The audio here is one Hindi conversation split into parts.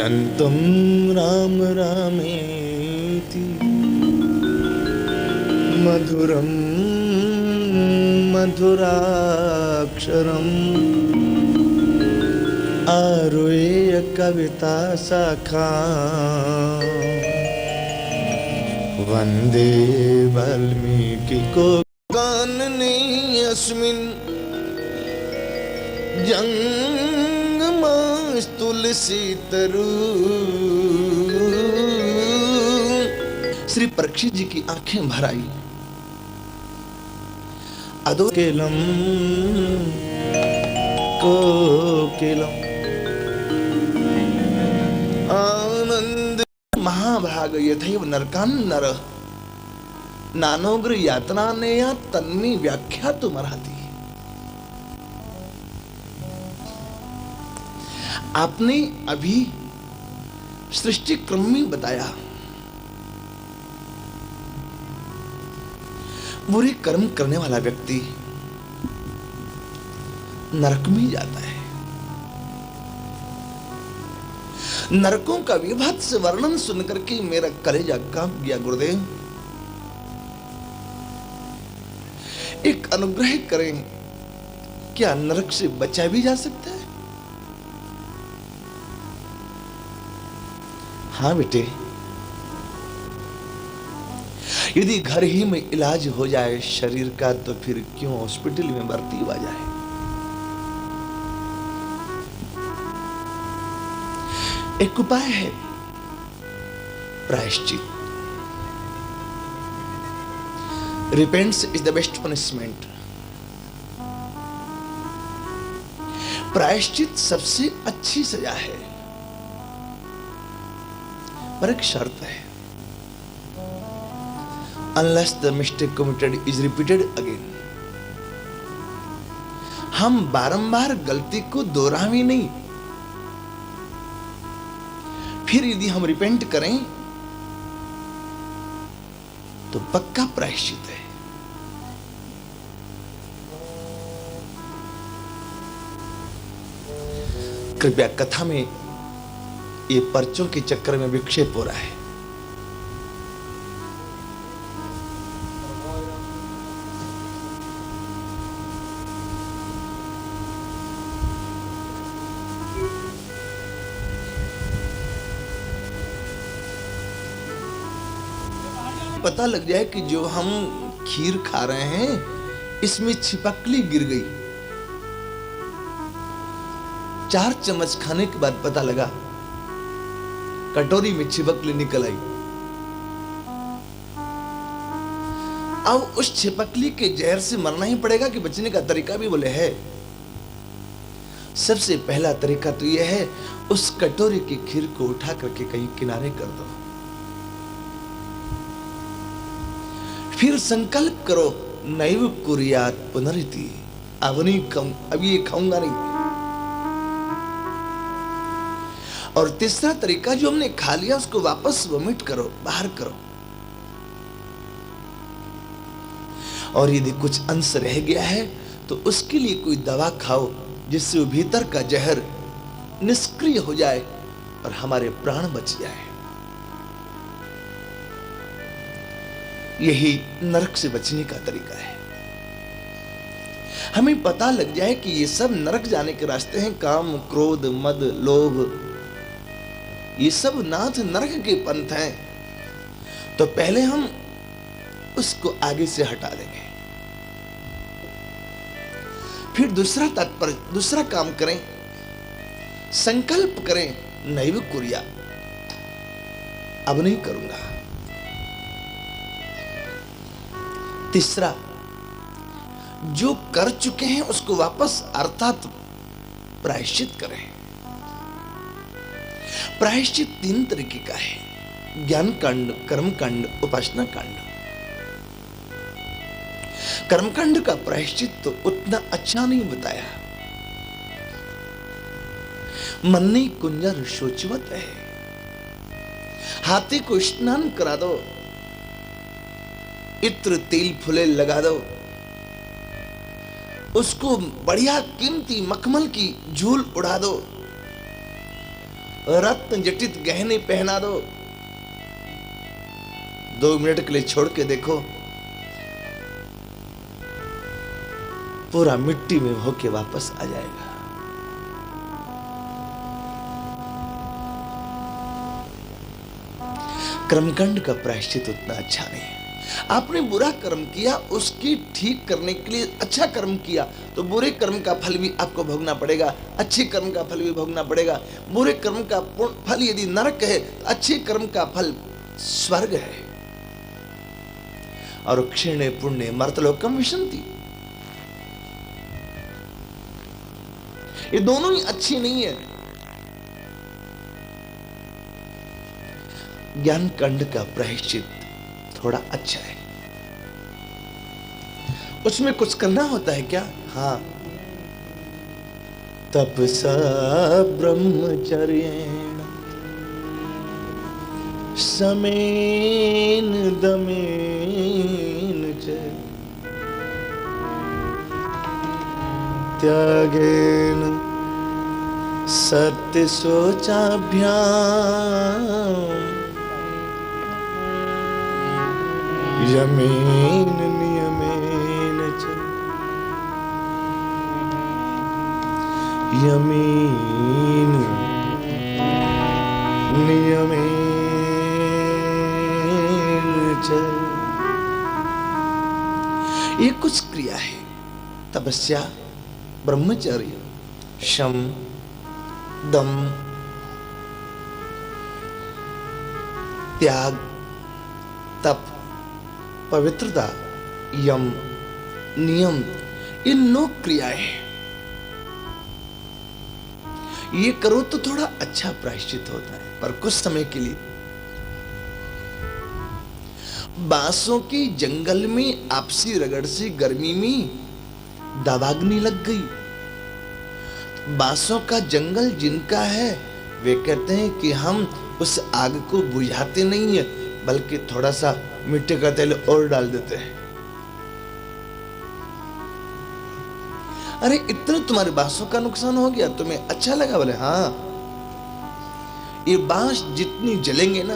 कूजन्तं राम रामेति मधुरं मधुराक्षरम् आरुह्य कविता शाखां वन्दे वाल्मीकिकोकिलानने अस्मिन् जंगमस्तुलसीतरु। श्री परीक्षित जी की आंखें भर आई। अदोकेलम कोकिलम आनंद महाभाग यथैव नरकान नर नानोग्र यातना ने या तन्मी व्याख्या तुम्हाराती। आपने अभी सृष्टि क्रम में बताया, बुरे कर्म करने वाला व्यक्ति नरक में जाता है। नरकों का विभत्स वर्णन सुनकर के मेरा कलेजा कांप गया। गुरुदेव, एक अनुग्रह करें, क्या नरक से बचा भी जा सकता है? हाँ बेटे, यदि घर ही में इलाज हो जाए शरीर का तो फिर क्यों हॉस्पिटल में भर्ती हुआ जाए। एक उपाय है, प्रायश्चित। Repents is the best punishment. प्रायश्चित सबसे अच्छी सजा है, पर एक शर्त है, unless the mistake committed is repeated again। हम बारंबार गलती को दोहराएं नहीं। फिर यदि हम रिपेंट करें तो पक्का प्रायश्चित है। कृपया कथा में ये पर्चों के चक्कर में विक्षेप हो रहा है। पता लग जाए कि जो हम खीर खा रहे हैं इसमें छिपकली गिर गई। 4 चम्मच खाने के बाद पता लगा कटोरी में छिपकली निकल आई। अब उस छिपकली के जहर से मरना ही पड़ेगा कि बचने का तरीका भी बोले है। सबसे पहला तरीका तो यह है, उस कटोरी की खीर को उठा करके कहीं किनारे कर दो। फिर संकल्प करो, नैव कुर्यात् पुनरिति, अब ये खाऊंगा नहीं। और तीसरा तरीका, जो हमने खा लिया उसको वापस वोमिट करो, बाहर करो। और यदि कुछ अंश रह गया है तो उसके लिए कोई दवा खाओ जिससे वो भीतर का जहर निष्क्रिय हो जाए और हमारे प्राण बच जाए। यही नरक से बचने का तरीका है। हमें पता लग जाए कि ये सब नरक जाने के रास्ते हैं। काम, क्रोध, मद, लोभ, ये सब नाथ नरक के पंथ हैं। तो पहले हम उसको आगे से हटा देंगे। फिर दूसरा काम करें, संकल्प करें, नैव कुर्यात्, अब नहीं करूंगा। तीसरा, जो कर चुके हैं उसको वापस अर्थात प्रायश्चित करें। प्रायश्चित 3 तरीके का है, ज्ञान कांड, कर्म कांड, उपासना कांड। कर्मकांड का प्रायश्चित तो उतना अच्छा नहीं बताया। मन्नी कुंजर शोचवत है, हाथी को स्नान करा दो, इत्र तेल फुले लगा दो, उसको बढ़िया कीमती मखमल की झूल उड़ा दो, रत्न जटित गहने पहना दो, 2 मिनट के लिए छोड़ के देखो, पूरा मिट्टी में होके वापस आ जाएगा। कर्मकांड का प्रायश्चित उतना अच्छा नहीं है। आपने बुरा कर्म किया, उसकी ठीक करने के लिए अच्छा कर्म किया, तो बुरे कर्म का फल भी आपको भोगना पड़ेगा, अच्छे कर्म का फल भी भोगना पड़ेगा। बुरे कर्म का फल यदि नरक है, तो अच्छे कर्म का फल स्वर्ग है। और क्षीणे पुण्य मर्तलोकम विशंति, ये दोनों ही अच्छी नहीं है। ज्ञान कांड का प्रायश्चित थोड़ा अच्छा है, उसमें कुछ करना होता है क्या? हाँ, तपसा ब्रह्मचर्येण समेन दमेन च त्यागेन सत्य शोचाभ्याम यमेन नियमेन च यमेन नियमेन च। ये कुछ क्रिया है, तपस्या, ब्रह्मचर्य, शम, दम, त्याग, तप, पवित्रता, यम, नियम, ये 9 क्रियाएं हैं। ये करो तो थोड़ा अच्छा प्रायश्चित होता है, पर कुछ समय के लिए। बांसों के जंगल में आपसी रगड़ से गर्मी में दावाग्नि लग गई। बांसों का जंगल जिनका है, वे कहते हैं कि हम उस आग को बुझाते नहीं है, बल्कि थोड़ा सा मिट्टी का तेल और डाल देते हैं। अरे इतना तुम्हारे बांसों का नुकसान हो गया, तुम्हें अच्छा लगा? बोले हाँ, ये बांस जितनी जलेंगे ना,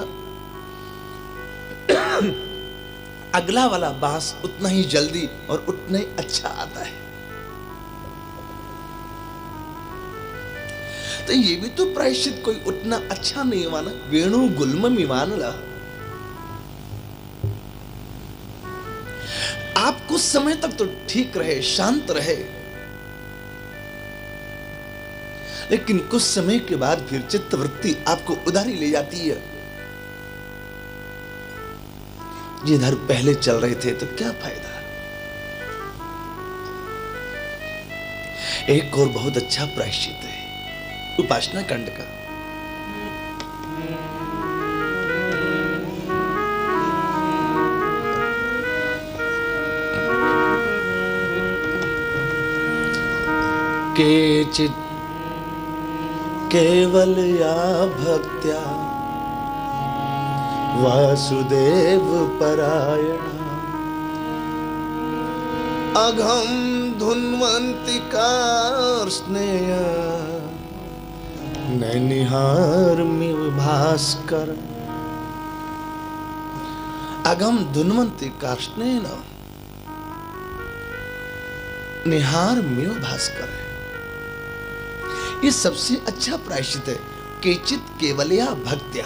अगला वाला बांस उतना ही जल्दी और उतना ही अच्छा आता है। तो ये भी तो प्रायश्चित कोई उतना अच्छा नहीं माना। वेणु गुल्म मिवान ला, आप कुछ समय तक तो ठीक रहे, शांत रहे, लेकिन कुछ समय के बाद फिर चित्तवृत्ति आपको उधारी ले जाती है। जिधर पहले चल रहे थे तो क्या फायदा। एक और बहुत अच्छा प्रायश्चित है उपासना कांड का। केचित् केवलया भक्त्या वासुदेव परायणा अघम धुन्वन्ति कार्ष्णेय नैनिहारमिव भास्कर। अघम धुन्वन्ति कार्ष्णेन निहारमिव भास्कर है। ये सबसे अच्छा प्रायश्चित है। केचित केवलया भक्त्या,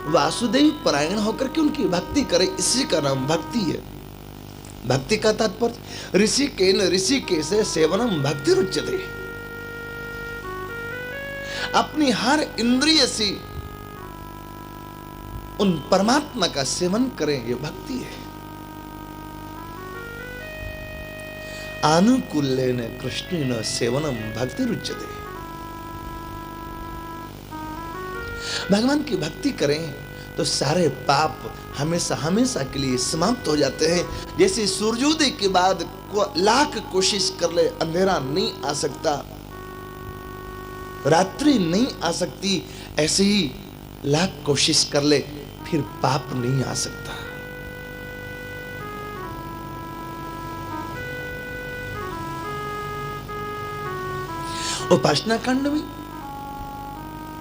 वासुदेव परायण होकर के उनकी भक्ति करे, इसी का नाम भक्ति है। भक्ति का तात्पर्य ऋषिकेन ऋषिकेशे सेवनम भक्ति रुच्यते। अपनी हर इंद्रिय से उन परमात्मा का सेवन करें, ये भक्ति है। आनुकूल्येन कृष्णेन सेवनम भक्ति रुच्यते। भगवान की भक्ति करें तो सारे पाप हमेशा हमेशा के लिए समाप्त हो जाते हैं। जैसे सूर्योदय के बाद लाख कोशिश कर ले अंधेरा नहीं आ सकता, रात्रि नहीं आ सकती, ऐसे ही लाख कोशिश कर ले फिर पाप नहीं आ सकता। उपासना कांड में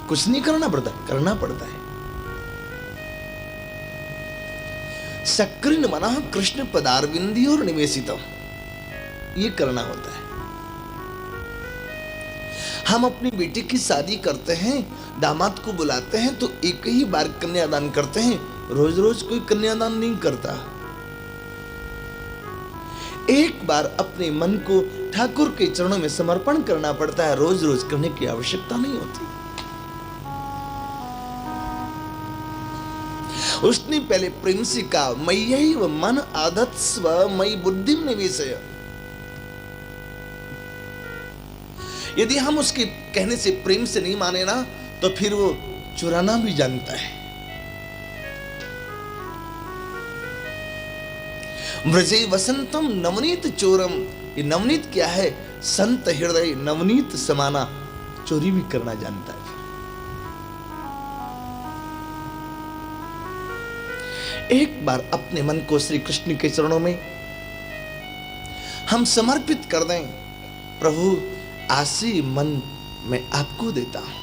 कुछ नहीं करना पड़ता, करना पड़ता है। सक्रिन मनः कृष्ण पदारविंदी और निवेशितम, ये करना होता है। हम अपनी बेटी की शादी करते हैं, दामाद को बुलाते हैं तो एक ही बार कन्यादान करते हैं, रोज रोज कोई कन्यादान नहीं करता। एक बार अपने मन को ठाकुर के चरणों में समर्पण करना पड़ता है, रोज रोज करने की आवश्यकता नहीं होती। उसने पहले प्रेम से कहा, मय्यैव मन आधत्स्व मयि बुद्धिं निवेशय। यदि हम उसके कहने से प्रेम से नहीं माने ना, तो फिर वो चुराना भी जानता है। व्रजे वसंतम नवनीत चोरम, ये नवनीत क्या है? संत हृदय नवनीत समाना, चोरी भी करना जानता है। एक बार अपने मन को श्री कृष्ण के चरणों में हम समर्पित कर दें, प्रभु आशी मन मैं आपको देता हूं।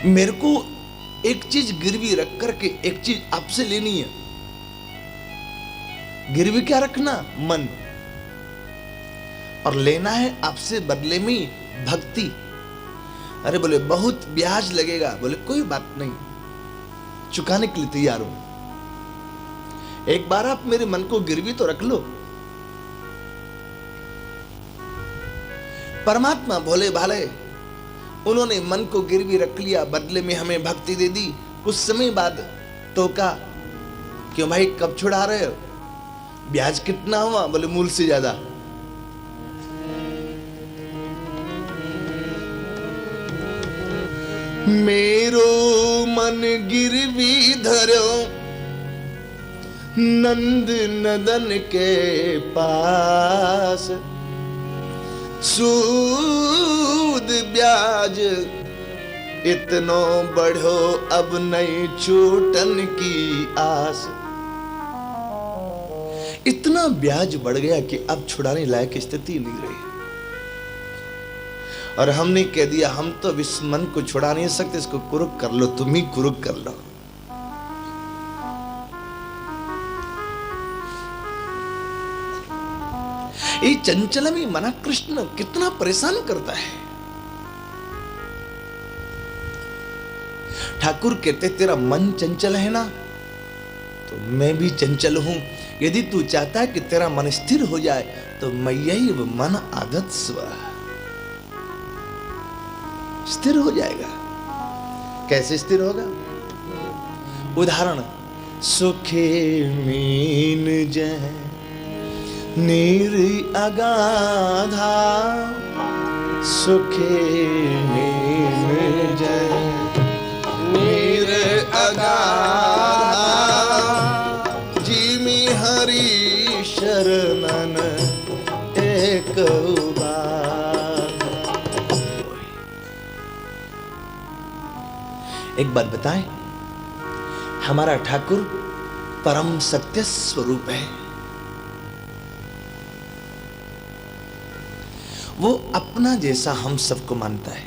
मेरे को एक चीज गिरवी रख करके एक चीज आपसे लेनी है। गिरवी क्या रखना? मन। और लेना है आपसे बदले में भक्ति। अरे बोले बहुत ब्याज लगेगा, बोले कोई बात नहीं, चुकाने के लिए तैयार हूं। एक बार आप मेरे मन को गिरवी तो रख लो। परमात्मा भोले भाले, उन्होंने मन को गिरवी रख लिया, बदले में हमें भक्ति दे दी। कुछ समय बाद टोका, क्यों भाई कब छुड़ा रहे हो? ब्याज कितना हुआ? बोले मूल से ज्यादा। मेरो मन गिरवी धरो नंद नदन के पास, सूद ब्याज इतनो बढ़ो अब नहीं छूटन की आस। इतना ब्याज बढ़ गया कि अब छुड़ाने लायक स्थिति नहीं रही। और हमने कह दिया हम तो इस मन को छुड़ा नहीं सकते, इसको कुरुक कर लो, तुम ही कुरुक कर लो। ये चंचल में मना कृष्ण कितना परेशान करता है। ठाकुर कहते तेरा मन चंचल है ना, तो मैं भी चंचल हूं। यदि तू चाहता है कि तेरा मन स्थिर हो जाए तो मय्यैव मन आधत्स्व, स्थिर हो जाएगा। कैसे स्थिर होगा? उदाहरण, सुखे मीन जय नीर अगाधा, सुखे मीन जय नीर अगाधा, जिमि हरि शरणन एक एक बात बताएं, हमारा ठाकुर परम सत्य स्वरूप है। वो अपना जैसा हम सबको मानता है।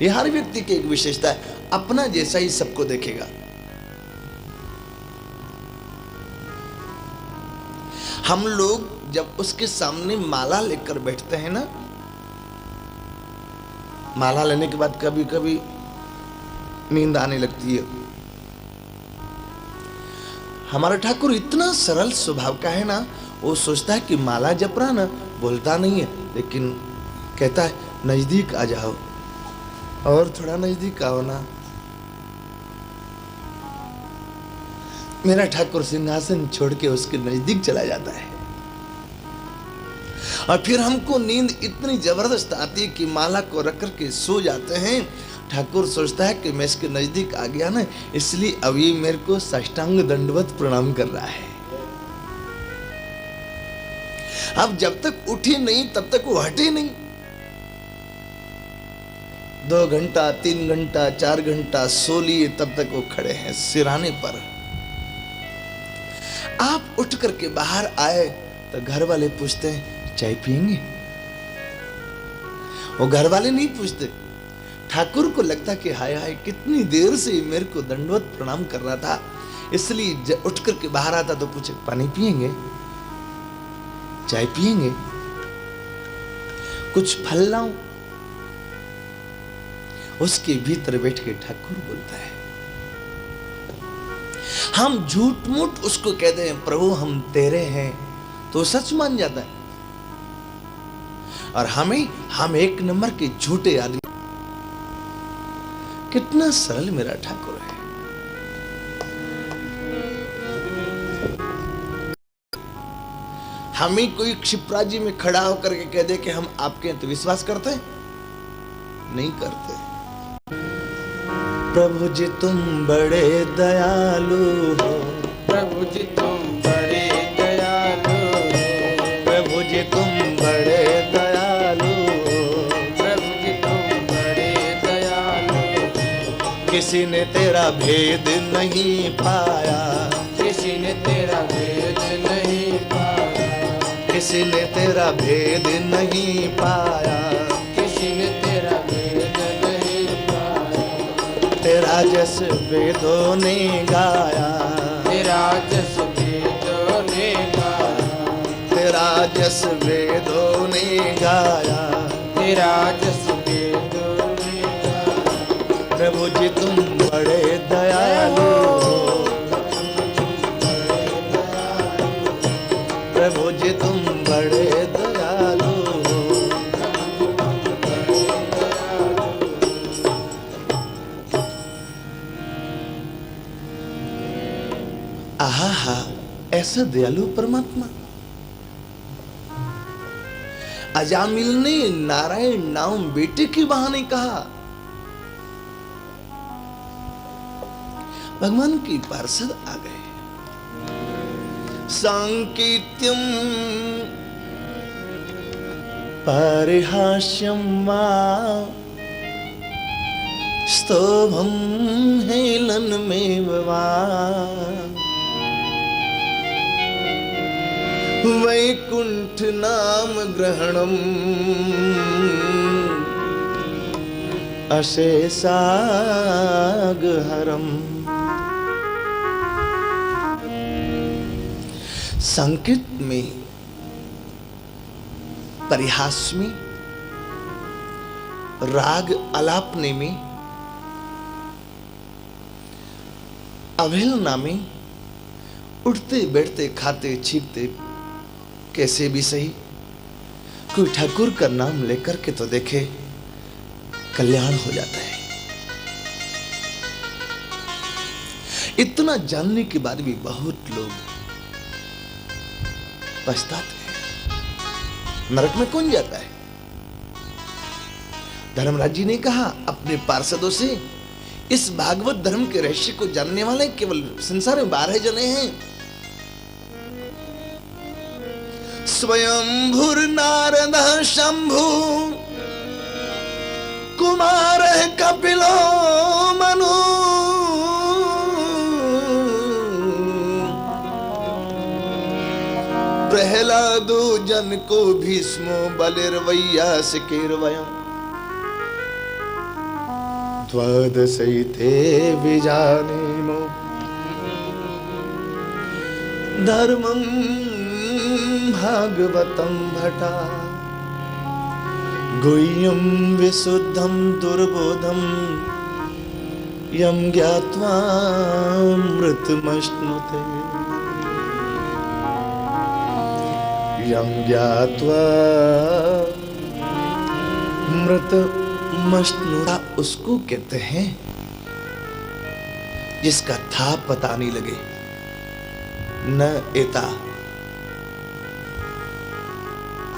यह हर व्यक्ति की एक विशेषता है, अपना जैसा ही सबको देखेगा। हम लोग जब उसके सामने माला लेकर बैठते हैं ना, माला लेने के बाद कभी कभी नींद आने लगती है। हमारा ठाकुर इतना सरल स्वभाव का है ना, वो सोचता है कि माला जप रहा ना, बोलता नहीं है, लेकिन कहता है नजदीक आ जाओ और थोड़ा नजदीक आओ ना। मेरा ठाकुर सिंहासन छोड़ के उसके नजदीक चला जाता है। और फिर हमको नींद इतनी जबरदस्त आती है कि माला को रख करके सो जाते हैं। ठाकुर सोचता है कि मैं इसके नजदीक आ गया ना, इसलिए अब ये मेरे को साष्टांग दंडवत प्रणाम कर रहा है। अब जब तक उठी नहीं तब तक वो हटे नहीं। 2 घंटा 3 घंटा 4 घंटा सो लिए, तब तक वो खड़े हैं सिराने पर। आप उठ करके बाहर आए तो घर वाले पूछते हैं चाय पिएंगे? वो घर वाले नहीं पूछते। ठाकुर को लगता कि हाय हाय कितनी देर से मेरे को दंडवत प्रणाम कर रहा था, इसलिए उठ करके बाहर आता तो पूछे पानी पिएंगे, चाय पिएंगे, कुछ फल लाऊं। उसके भीतर बैठ के ठाकुर बोलता है, हम झूठ मूठ उसको कहते हैं प्रभु हम तेरे हैं, तो सच मान जाता है। और हम एक नंबर के झूठे आदमी। कितना सरल मेरा ठाकुर है। हमें कोई क्षिप्राजी में खड़ा होकर के कह दे कि हम आपके हैं, तो विश्वास करते हैं? नहीं करते। प्रभु जी तुम बड़े दयालु हो, प्रभु जी तुम बड़े दयालु हो, प्रभु जी तुम बड़े दयालु हो, प्रभु जी तुम बड़े दयालु हो। किसी ने तेरा भेद नहीं पाया, किसी ने तेरा भेद नहीं पाया, किसी ने तेरा भेद नहीं पाया, किसी ने तेरा भेद नहीं पाया। तेरा जस वेदों ने गाया, तेरा जस वेदों ने गाया, तेरा जस वेदों ने गाया, तेरा जस वेदों ने गाया। प्रभु जी तुम बड़े दयालु हो, प्रभु जी तुम बड़े दयालु हो। आहा, ऐसा दयालु परमात्मा। अजामिल ने नारायण नाम बेटे के बहाने कहा। भगवान की पार्षद आ गए। सांकेत्यम परिहास्यम वा स्तोभम हेलन में वा वैकुंठ नाम ग्रहणम अशेषागहरम। संकेत में, परिहास में, राग अलापने में, अवहेलना में, उठते बैठते खाते छींकते कैसे भी सही कोई ठाकुर का नाम लेकर के तो देखे, कल्याण हो जाता है। इतना जानने के बाद भी बहुत लोग पछताते हैं। नरक में कौन जाता है? धर्मराज जी ने कहा अपने पार्षदों से, इस भागवत धर्म के रहस्य को जानने वाले केवल संसार में 12 जने हैं। स्वयंभुर नारद शंभु कुमार कपिलो मनु प्रहलादो जन को भीष्मो बलिर्वैया सिकिर्वयम् द्वादशैते विजानीमो धर्मं भागवतं भटा गुह्यं विशुद्धं दुर्बोधं यं ज्ञात्वा मृतमश्नुते यं ज्ञात्वा मृतमश्नुते। उसको कहते हैं जिसका था पता नहीं लगे, न एता।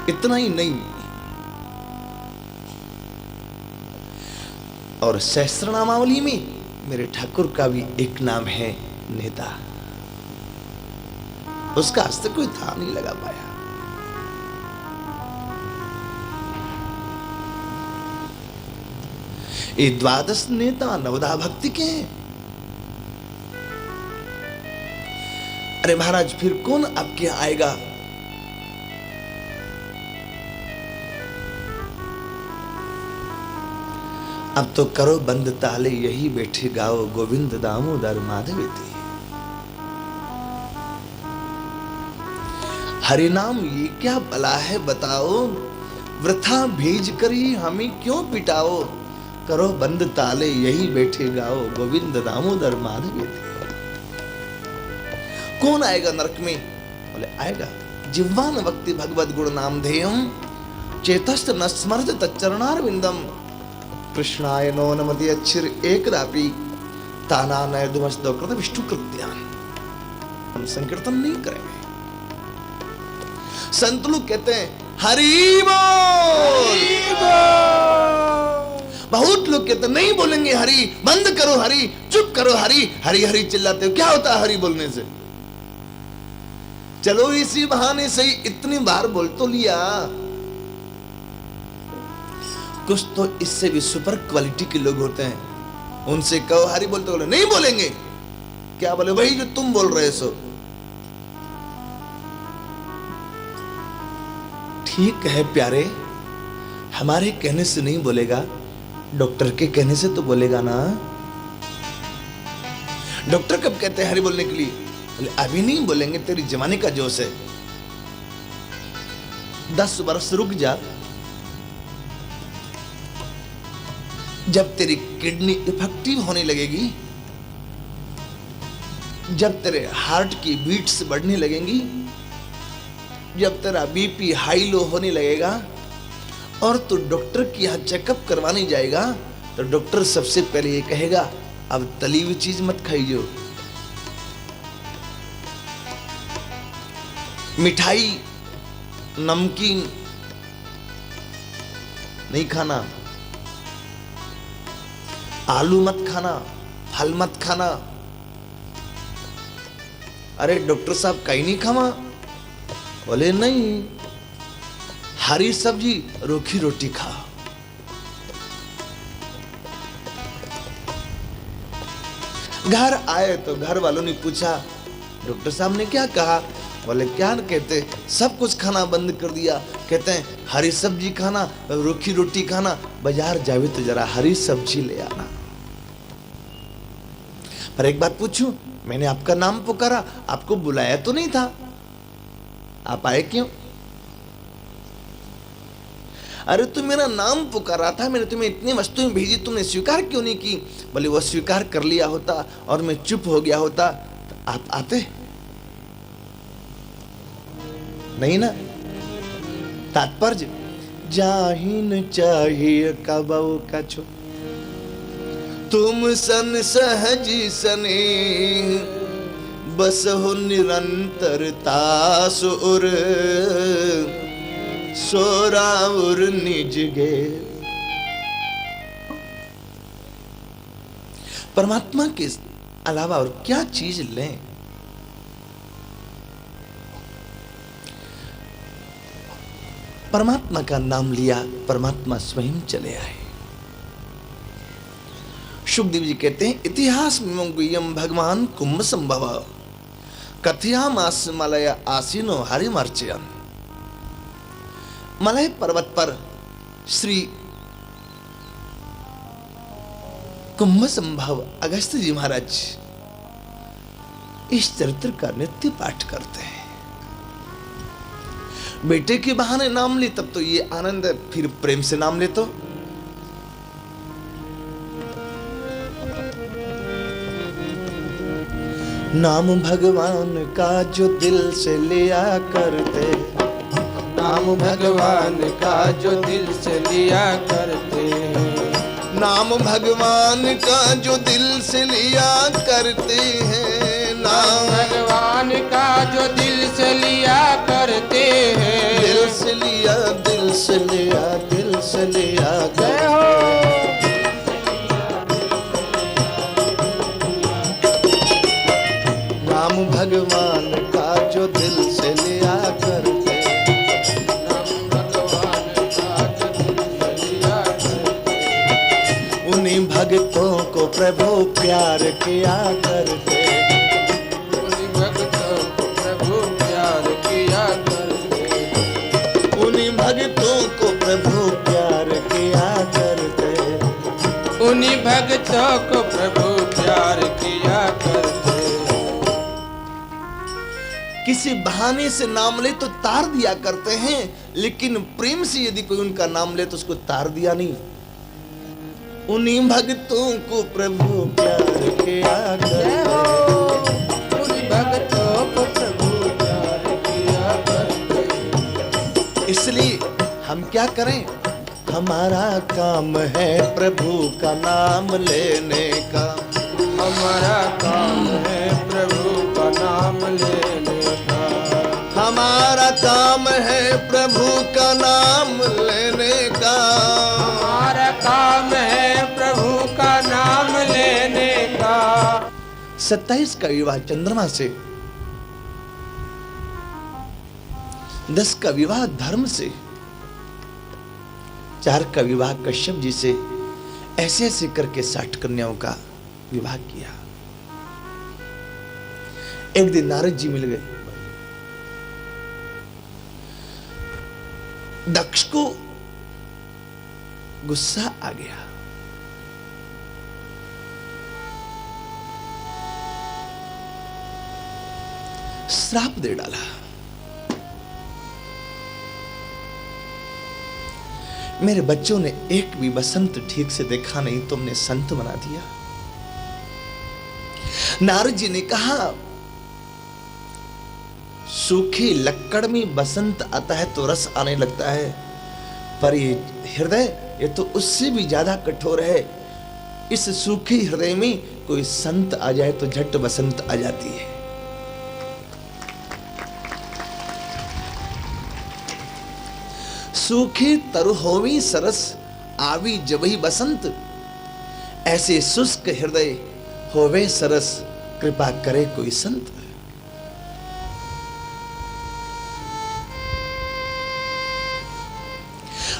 इतना ही नहीं, और सहस्त्रनामावली में मेरे ठाकुर का भी एक नाम है नेता। उसका आज तक कोई था नहीं लगा पाया। ये 12 नेता नवदा भक्ति के हैं। अरे महाराज फिर कौन आपके यहां आएगा? अब तो करो बंद ताले, यही बैठे गाओ गोविंद दामोदर माधवेति। हरि नाम ये क्या भला है बताओ, वृथा भेज कर ही हमें क्यों पिटाओ। करो बंद ताले, यही बैठे गाओ गोविंद दामोदर माधवेति। कौन आएगा नरक में? बोले आएगा जिह्वान भक्ति भगवद गुण नाम ध्येयम चेतस्त न स्मरत तच्चरणार विंदम कृष्णाय नो नमति अच्छिर एकदापि ताना नय दुमस्त कृत विष्णु कृत्यान। हम संकीर्तन नहीं करेंगे। संत लोग कहते हैं हरि बोल। बहुत लोग कहते हैं नहीं बोलेंगे हरि, बंद करो हरि, चुप करो हरि, हरि हरि चिल्लाते हो। क्या होता है हरि बोलने से? चलो इसी बहाने से इतनी बार बोल तो लिया। कुछ तो इससे भी सुपर क्वालिटी के लोग होते हैं, उनसे कहो हरि बोलते, बोले नहीं बोलेंगे। क्या बोले? वही जो तुम बोल रहे सो। ठीक है प्यारे, हमारे कहने से नहीं बोलेगा, डॉक्टर के कहने से तो बोलेगा ना। डॉक्टर कब कहते हैं हरि बोलने के लिए? बोले अभी नहीं बोलेंगे, तेरी जमाने का जोश है, 10 वर्ष रुक जा। जब तेरी किडनी इफेक्टिव होने लगेगी, जब तेरे हार्ट की बीट्स बढ़ने लगेंगी, जब तेरा बीपी हाई लो होने लगेगा और तू डॉक्टर के यहाँ चेकअप करवाने जाएगा, तो डॉक्टर सबसे पहले ये कहेगा अब तली हुई चीज मत खाइयो, मिठाई नमकीन नहीं खाना, आलू मत खाना, फल मत खाना। अरे डॉक्टर साहब कहीं नहीं खावा? बोले नहीं, हरी सब्जी रूखी रोटी खा। घर आए तो घर वालों ने पूछा डॉक्टर साहब ने क्या कहा? बोले क्या कहते, सब कुछ खाना बंद कर दिया। कहते हैं हरी सब्जी खाना, रूखी रोटी खाना, बाजार जावे तो जरा हरी सब्जी ले आना। पर एक बात पूछूं, मैंने आपका नाम पुकारा, आपको बुलाया तो नहीं था, आप आए क्यों? अरे तुम मेरा नाम पुकारा था, मैंने तुम्हें इतनी वस्तुएं भेजी, तुमने स्वीकार क्यों नहीं की? बोले वो स्वीकार कर लिया होता और मैं चुप हो गया होता तो आप आते नहीं ना। तात्पर्य जाहिन चाहिए कबऊ कछो, तुम सन सहजी सने, बस हो निरंतरता सुर, सोराउर निज गे। परमात्मा के अलावा और क्या चीज लें? परमात्मा का नाम लिया, परमात्मा स्वयं चले आए। सुखदेव जी कहते हैं इतिहास में भगवान कुंभ संभव कथयामास मलय आसीनो हरिमर्चयन। मलय पर्वत पर श्री कुंभ संभव अगस्त जी महाराज इस चरित्र का नित्य पाठ करते हैं। बेटे के बहाने नाम ली तब तो ये आनंद है, फिर प्रेम से नाम ले तो नाम भगवान का जो दिल से लिया करते, नाम भगवान का जो दिल से लिया करते, नाम भगवान का जो दिल से लिया करते हैं, नाम भगवान का जो दिल से लिया करते हैं, दिल से लिया, दिल से लिया, दिल से लिया जय हो। नाम भगवान का जो दिल से लिया करते, नाम भगवान का जो दिल से लिया करते, उन्हीं भक्तों को प्रभु प्यार किया करते, उन्हीं भक्तों को प्रभु प्यार किया करते, उन्हीं भक्तों को प्रभु प्यार किया करते। भक्तों को प्रभु प्यार किया करते। किसी बहाने से नाम ले तो तार दिया करते हैं, लेकिन प्रेम से यदि कोई उनका नाम ले तो उसको तार दिया नहीं। उन्हीं भक्तों को प्रभु प्यार किया करते, उन्हीं भक्तों को प्रभु प्यार किया करते। इसलिए हम क्या करें, हमारा काम है प्रभु का नाम लेने का। हमारा काम है प्रभु का नाम लेने का। हमारा काम है प्रभु का नाम लेने का। हमारा काम है प्रभु का नाम लेने का। 27 का विवाह चंद्रमा से, 10 का विवाह धर्म से, 4 का विवाह कश्यप जी से, ऐसे ऐसे करके 60 कन्याओं का विवाह किया। एक दिन नारद जी मिल गए। दक्ष को गुस्सा आ गया। श्राप दे डाला। मेरे बच्चों ने एक भी बसंत ठीक से देखा नहीं, तुमने संत बना दिया। नारद जी ने कहा, सूखी लकड़ में बसंत आता है तो रस आने लगता है, पर ये हृदय, ये तो उससे भी ज्यादा कठोर है। इस सूखी हृदय में कोई संत आ जाए तो झट बसंत आ जाती है। सूखे तरु होवी सरस, आवी जबही बसंत। ऐसे शुष्क हृदय होवे सरस, कृपा करे कोई संत।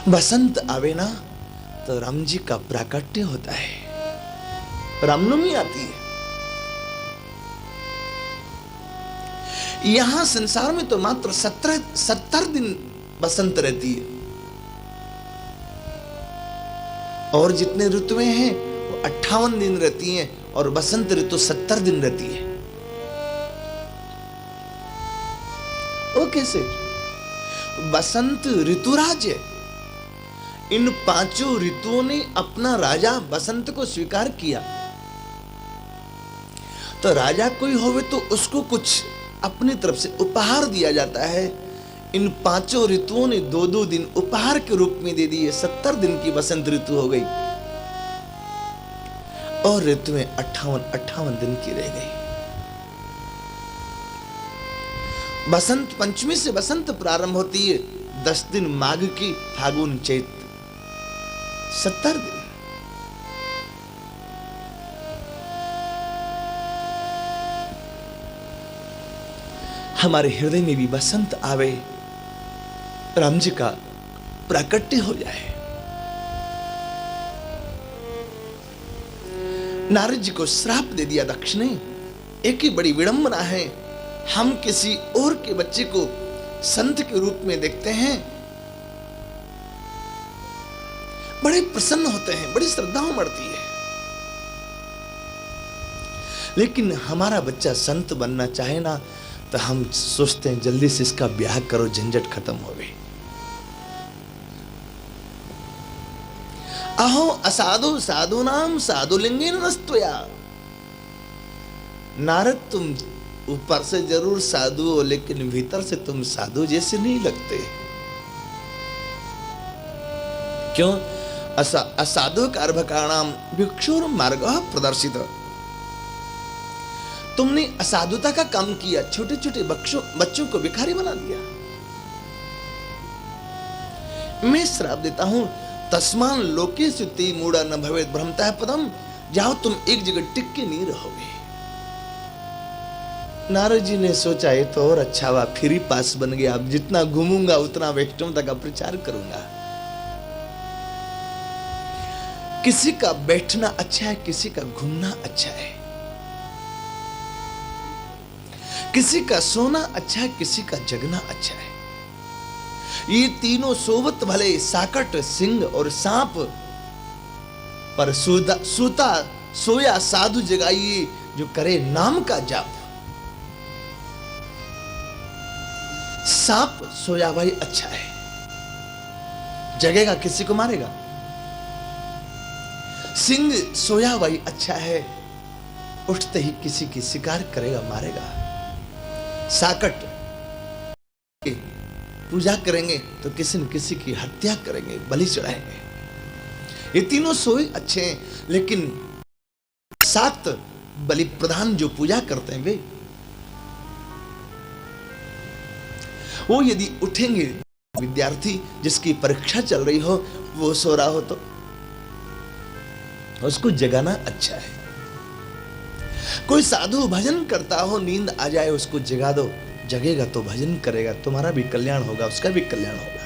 बसंत आवे ना तो राम जी का प्राकट्य होता है, रामनवमी आती है। यहां संसार में तो मात्र 70 दिन बसंत रहती है, और जितने ऋतुएं हैं वो 58 दिन रहती हैं, और बसंत ऋतु 70 दिन रहती है। वो कैसे? बसंत ऋतुराज है। इन 5 ऋतुओं ने अपना राजा बसंत को स्वीकार किया। तो राजा कोई होवे तो उसको कुछ अपनी तरफ से उपहार दिया जाता है। इन 5 ऋतुओं ने 2-2 दिन उपहार के रूप में दे दिए। 70 दिन की बसंत ऋतु हो गई, और ऋतुएं 58 दिन की रह गई। बसंत पंचमी से बसंत प्रारंभ होती है, 10 दिन माघ की, फागुन चैत, 70 दिन। हमारे हृदय में भी बसंत आवे, राम जी का प्राकट्य हो जाए। नारद जी को श्राप दे दिया दक्ष ने। एक ही बड़ी विडंबना है, हम किसी और के बच्चे को संत के रूप में देखते हैं, बड़े प्रसन्न होते हैं, बड़ी श्रद्धाओं बढ़ती है, लेकिन हमारा बच्चा संत बनना चाहे ना तो हम सोचते हैं जल्दी से इसका ब्याह करो, झंझट खत्म हो गई। अहो असाधु साधु नाम साधु लिंगे नस्तया। नारद, तुम ऊपर से जरूर साधु हो, लेकिन भीतर से तुम साधु जैसे नहीं लगते। क्यों? असाधु कार्भकाणाम भिक्षुर मार्ग प्रदर्शित। तुमने असाधुता का काम किया, छोटे छोटे बच्चों को भिखारी बना दिया। मैं श्राप देता हूं, तस्मान लोके सुति मूढ़ा न भवेत भ्रमता पदम। जाओ, तुम एक जगह टिक के नहीं रहोगे। नारद जी ने सोचा ये तो और अच्छा हुआ, फ्री पास बन गया। अब जितना घूमूंगा उतना वैष्णव तक का प्रचार करूंगा। किसी का बैठना अच्छा है, किसी का घूमना अच्छा है, किसी का सोना अच्छा है, किसी का जगना अच्छा है। ये तीनों सोवत भले, साकट, सिंह और सांप। पर सूता सोया साधु जगाइए, जो करे नाम का जाप। सांप सोया भाई अच्छा है, जगेगा किसी को मारेगा। सिंह सोया भाई अच्छा है, उठते ही किसी की शिकार करेगा, मारेगा। साकट पूजा करेंगे तो किसी न किसी की हत्या करेंगे, बलि चढ़ाएंगे। ये तीनों सोए अच्छे हैं, लेकिन सात बलि प्रधान जो पूजा करते हैं वो यदि उठेंगे, विद्यार्थी जिसकी परीक्षा चल रही हो वो सो रहा हो तो उसको जगाना अच्छा है। कोई साधु भजन करता हो, नींद आ जाए उसको जगा दो, जगेगा तो भजन करेगा, तुम्हारा भी कल्याण होगा, उसका भी कल्याण होगा।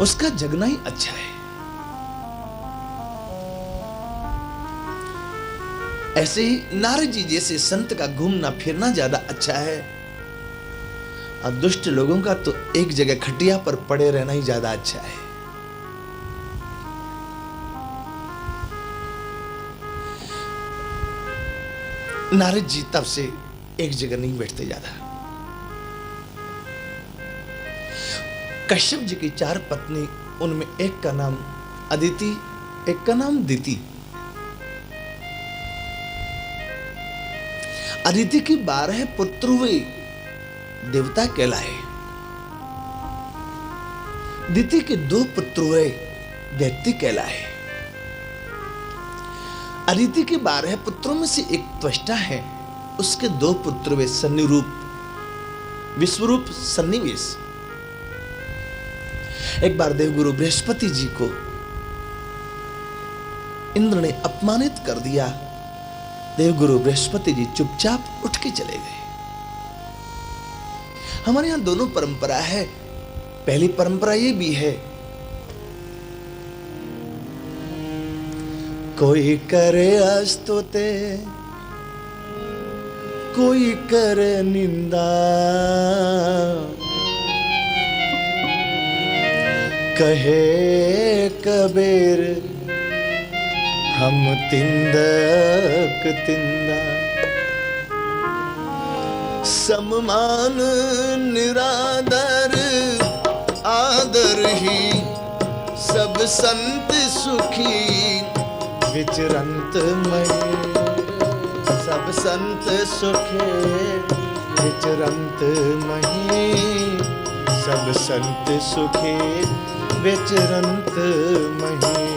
उसका जगना ही अच्छा है। ऐसे ही नारद जी जैसे संत का घूमना फिरना ज्यादा अच्छा है, और दुष्ट लोगों का तो एक जगह खटिया पर पड़े रहना ही ज्यादा अच्छा है। नारद जी तब से एक जगह नहीं बैठते ज्यादा। कश्यप जी की 4 पत्नी, उनमें एक का नाम अदिति, एक का नाम दिति। अदिति की 12 पुत्र हुए, देवता कहलाए। दिति के 2 पुत्र हुए, व्यक्ति कहलाए। अदिति के 12 पुत्रों में से एक त्वष्टा है, उसके 2 पुत्र वे सन्निरूप, विश्वरूप सन्निवेश। एक बार देवगुरु बृहस्पति जी को इंद्र ने अपमानित कर दिया। देवगुरु बृहस्पति जी चुपचाप उठ के चले गए। हमारे यहां दोनों परंपरा है। पहली परंपरा ये भी है, कोई करे स्तुते, कोई करे निंदा, कहे कबीर हम तिंदक तिंदा। सम्मान निरादर आदर ही, सब संत सुखी विचरंत मही। सब संत सुखे विचरंत मही, सब संत सुखे विचरंत मही।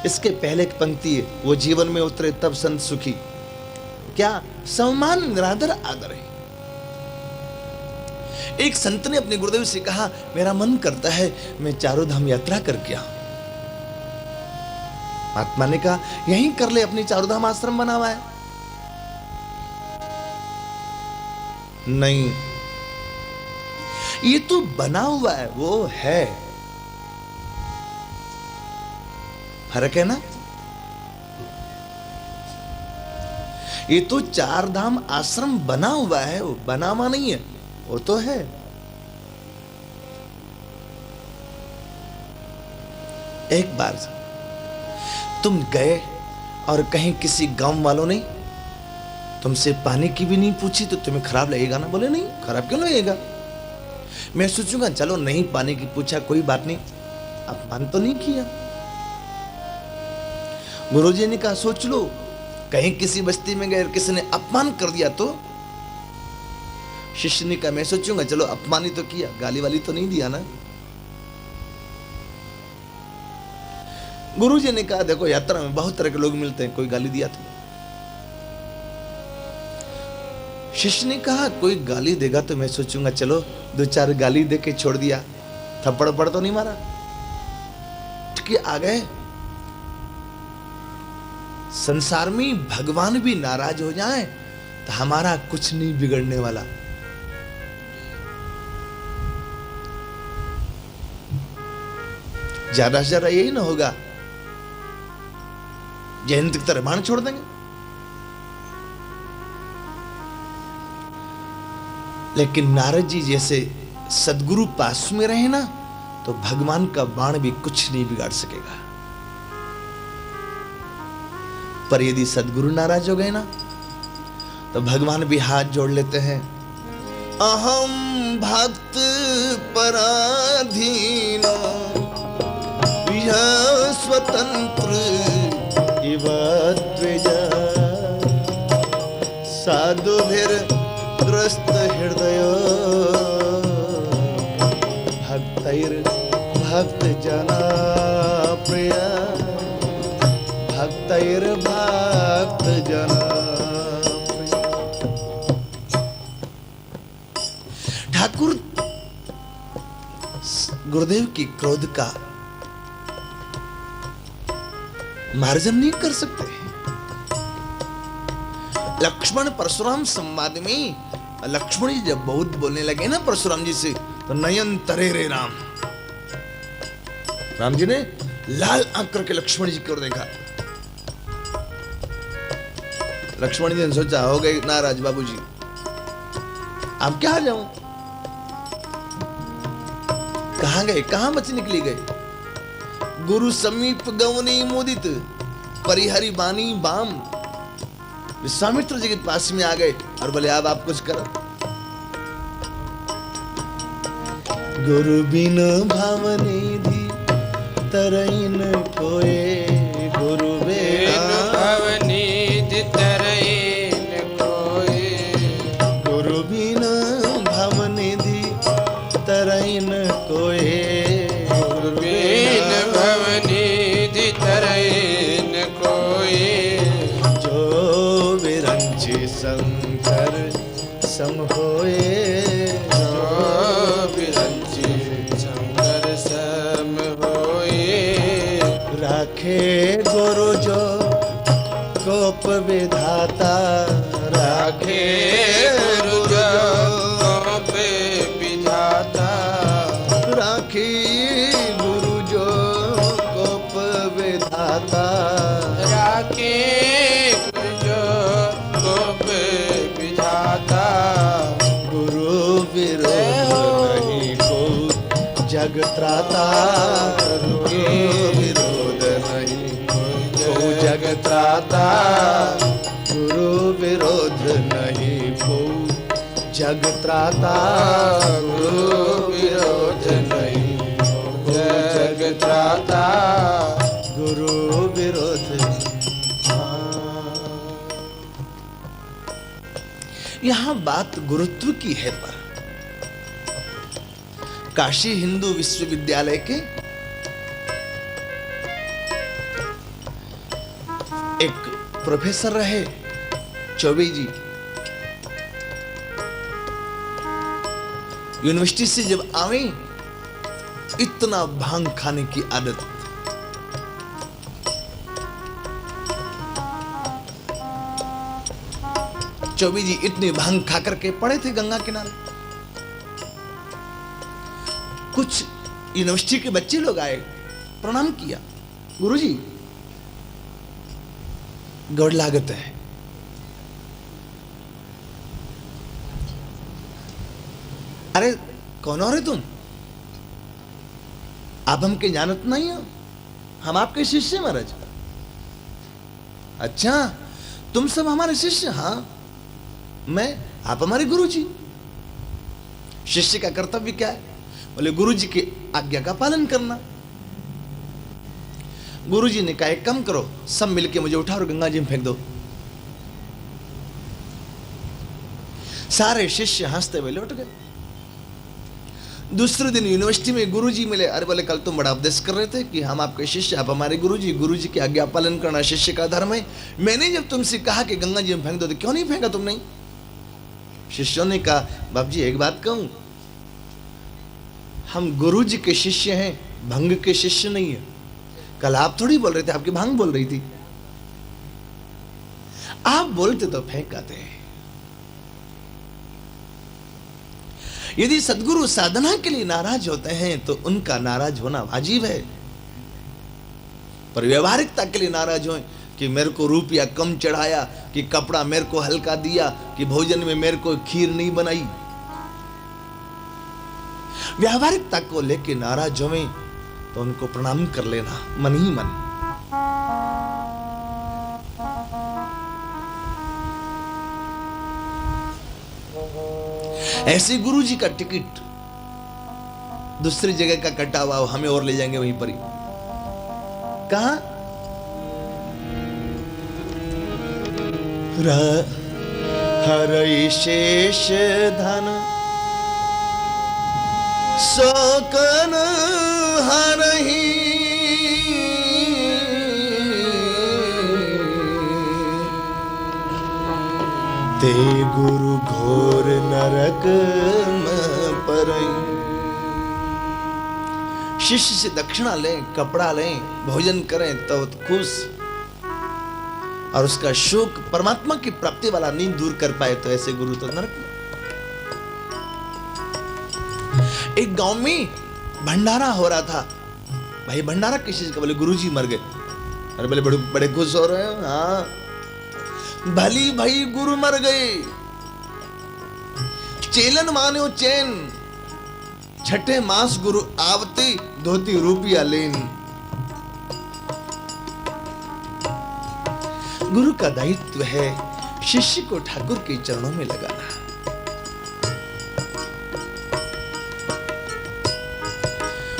इसके पहले की पंक्ति है, वो जीवन में उतरे तब संत सुखी। क्या? सम्मान निरादर आदर है। एक संत ने अपने गुरुदेव से कहा, मेरा मन करता है मैं चारों धाम यात्रा करके आऊं। महात्मा ने कहा, यहीं कर ले, अपनी चारों धाम आश्रम बना हुआ है। नहीं, ये तो बना हुआ है, वो है, फर्क है ना। ये तो 4 धाम आश्रम बना हुआ है, वो बना हुआ नहीं है, वो तो है। एक बार तुम गए और कहीं किसी गांव वालों ने तुमसे पानी की भी नहीं पूछी, तो तुम्हें खराब लगेगा ना? बोले नहीं, खराब क्यों लगेगा? मैं सोचूंगा चलो नहीं पानी की पूछा, कोई बात नहीं, अपमान तो नहीं किया। गुरुजी ने कहा, सोच लो, कहीं किसी बस्ती में गए, किसी ने अपमान कर दिया तो? शिष्य ने कहा, मैं सोचूंगा चलो अपमान ही तो किया, गाली वाली तो नहीं दिया ना। गुरुजी ने कहा, देखो यात्रा में बहुत तरह के लोग मिलते हैं, कोई गाली दिया तो? शिष्य ने कहा, कोई गाली देगा तो मैं सोचूंगा चलो 2-4 गाली दे के छोड़ दिया, थप्पड़ पड़ तो नहीं मारा। कि आ गए। संसार में भगवान भी नाराज हो जाए तो हमारा कुछ नहीं बिगड़ने वाला। ज्यादा से ज्यादा यही ना होगा, जयंत की तरह बाण छोड़ देंगे। लेकिन नारद जी जैसे सदगुरु पास में रहे ना, तो भगवान का बाण भी कुछ नहीं बिगाड़ सकेगा। पर यदि सदगुरु नाराज हो गए ना, तो भगवान भी हाथ जोड़ लेते हैं। अहम भक्त पराधीन यह स्वतंत्र इव द्विज साधुभिर ग्रस्त हृदय भक्तैर भक्त जना प्रिय भक्तैर भक्त जना। ठाकुर गुरुदेव की क्रोध का मार्जन नहीं कर सकते। लक्ष्मण परशुराम संवाद में लक्ष्मण जी जब बहुत बोलने लगे ना परशुराम जी से, तो नयन तरे रे राम, राम जी ने लाल आंख करके लक्ष्मण जी की ओर देखा। लक्ष्मण जी ने सोचा हो गए नाराज बाबूजी, अब क्या जाऊं, कहां गए, कहां बच निकली गए। गुरु समीप गवनी मोदित परिहरि बानी बाम, विश्वामित्र जी के पास में आ गए और बोले अब आप कुछ करो। गुरु बिन भावनिधि तरैन कोए, गुरु बिन भवनिधि तरैन कोए, गुरु बिन भावनिधि तरैन कोए, गुरु बिन भवनिधि तरैन कोए, जो विरंची शंकर सम होए, जो विरंची शंकर सम होए, राखे गुरु जो कोप विधाता, राखे गुरु जो कोप विधाता, राखे गुरु जो कोप विधाता, राखे गुरु जो कोप विधाता, गुरु विरोध नहीं को जग त्राता, गुरु विरोध नहीं को जग त्राता, गुरु विरोध नहीं को जग त्राता, गुरु विरोध नहीं जग त्राता, गुरु विरोध। यहां बात गुरुत्व की है, पर काशी हिंदू विश्वविद्यालय के एक प्रोफेसर रहे चौबे जी, यूनिवर्सिटी से जब आवे इतना भांग खाने की आदत, चौबे जी इतने भांग खा करके पड़े थे गंगा किनारे। कुछ यूनिवर्सिटी के बच्चे लोग आए, प्रणाम किया, गुरुजी गौड़ लागत है। अरे कौन हो रे तुम, आप हमके जानत नहीं हो, हम आपके शिष्य महाराज। अच्छा तुम सब हमारे शिष्य? हाँ मैं, आप हमारे गुरु जी। शिष्य का कर्तव्य क्या है? बोले गुरु जी की आज्ञा का पालन करना। गुरु जी ने कहा एक काम करो, सब मिलके मुझे उठा और गंगा जी में फेंक दो। सारे शिष्य हंसते हुए लौट गए। दूसरे दिन यूनिवर्सिटी में गुरुजी मिले। अरे बोले कल तुम बड़ा उपदेश कर रहे थे कि हम आपके शिष्य, आप हमारे गुरुजी की आज्ञा पालन करना शिष्य का धर्म है। मैंने जब तुमसे कहा कि गंगा जी में फेंक दो तो क्यों नहीं फेंका तुमने? शिष्यों ने कहा बाप जी एक बात कहूं, हम गुरुजी के शिष्य हैं, भंग के शिष्य नहीं है। कल आप थोड़ी बोल रहे थे, आपकी भांग बोल रही थी। आप बोलते तो फेंक आते हैं। यदि सदगुरु साधना के लिए नाराज होते हैं तो उनका नाराज होना वाजिब है, पर व्यवहारिकता के लिए नाराज हो कि मेरे को रुपया कम चढ़ाया, कि कपड़ा मेरे को हल्का दिया, कि भोजन में मेरे को खीर नहीं बनाई। व्यावहारिकता को लेके नाराज होवे तो उनको प्रणाम कर लेना मन ही मन। ऐसे गुरु जी का टिकट दूसरी जगह का कटा हुआ हमें और ले जाएंगे वहीं पर ही। कहा हरई शेष धन सोकन हरही ते गुरु घोर नरक में परई। शिष्य से दक्षिणा लें, कपड़ा लें, भोजन करें तो खुश, और उसका शोक परमात्मा की प्राप्ति वाला नींद दूर कर पाए तो ऐसे गुरु तो नरक में। एक गांव में भंडारा हो रहा था। भाई भंडारा किस चीज का? बोले गुरुजी मर गए। अरे बोले बड़े बड़े खुश हो रहे हैं। हाँ भली भाई गुरु मर गए। चेलन मानो चैन, छठे मास गुरु आवते धोती रूपिया लेन। गुरु का दायित्व है शिष्य को ठाकुर के चरणों में लगाना।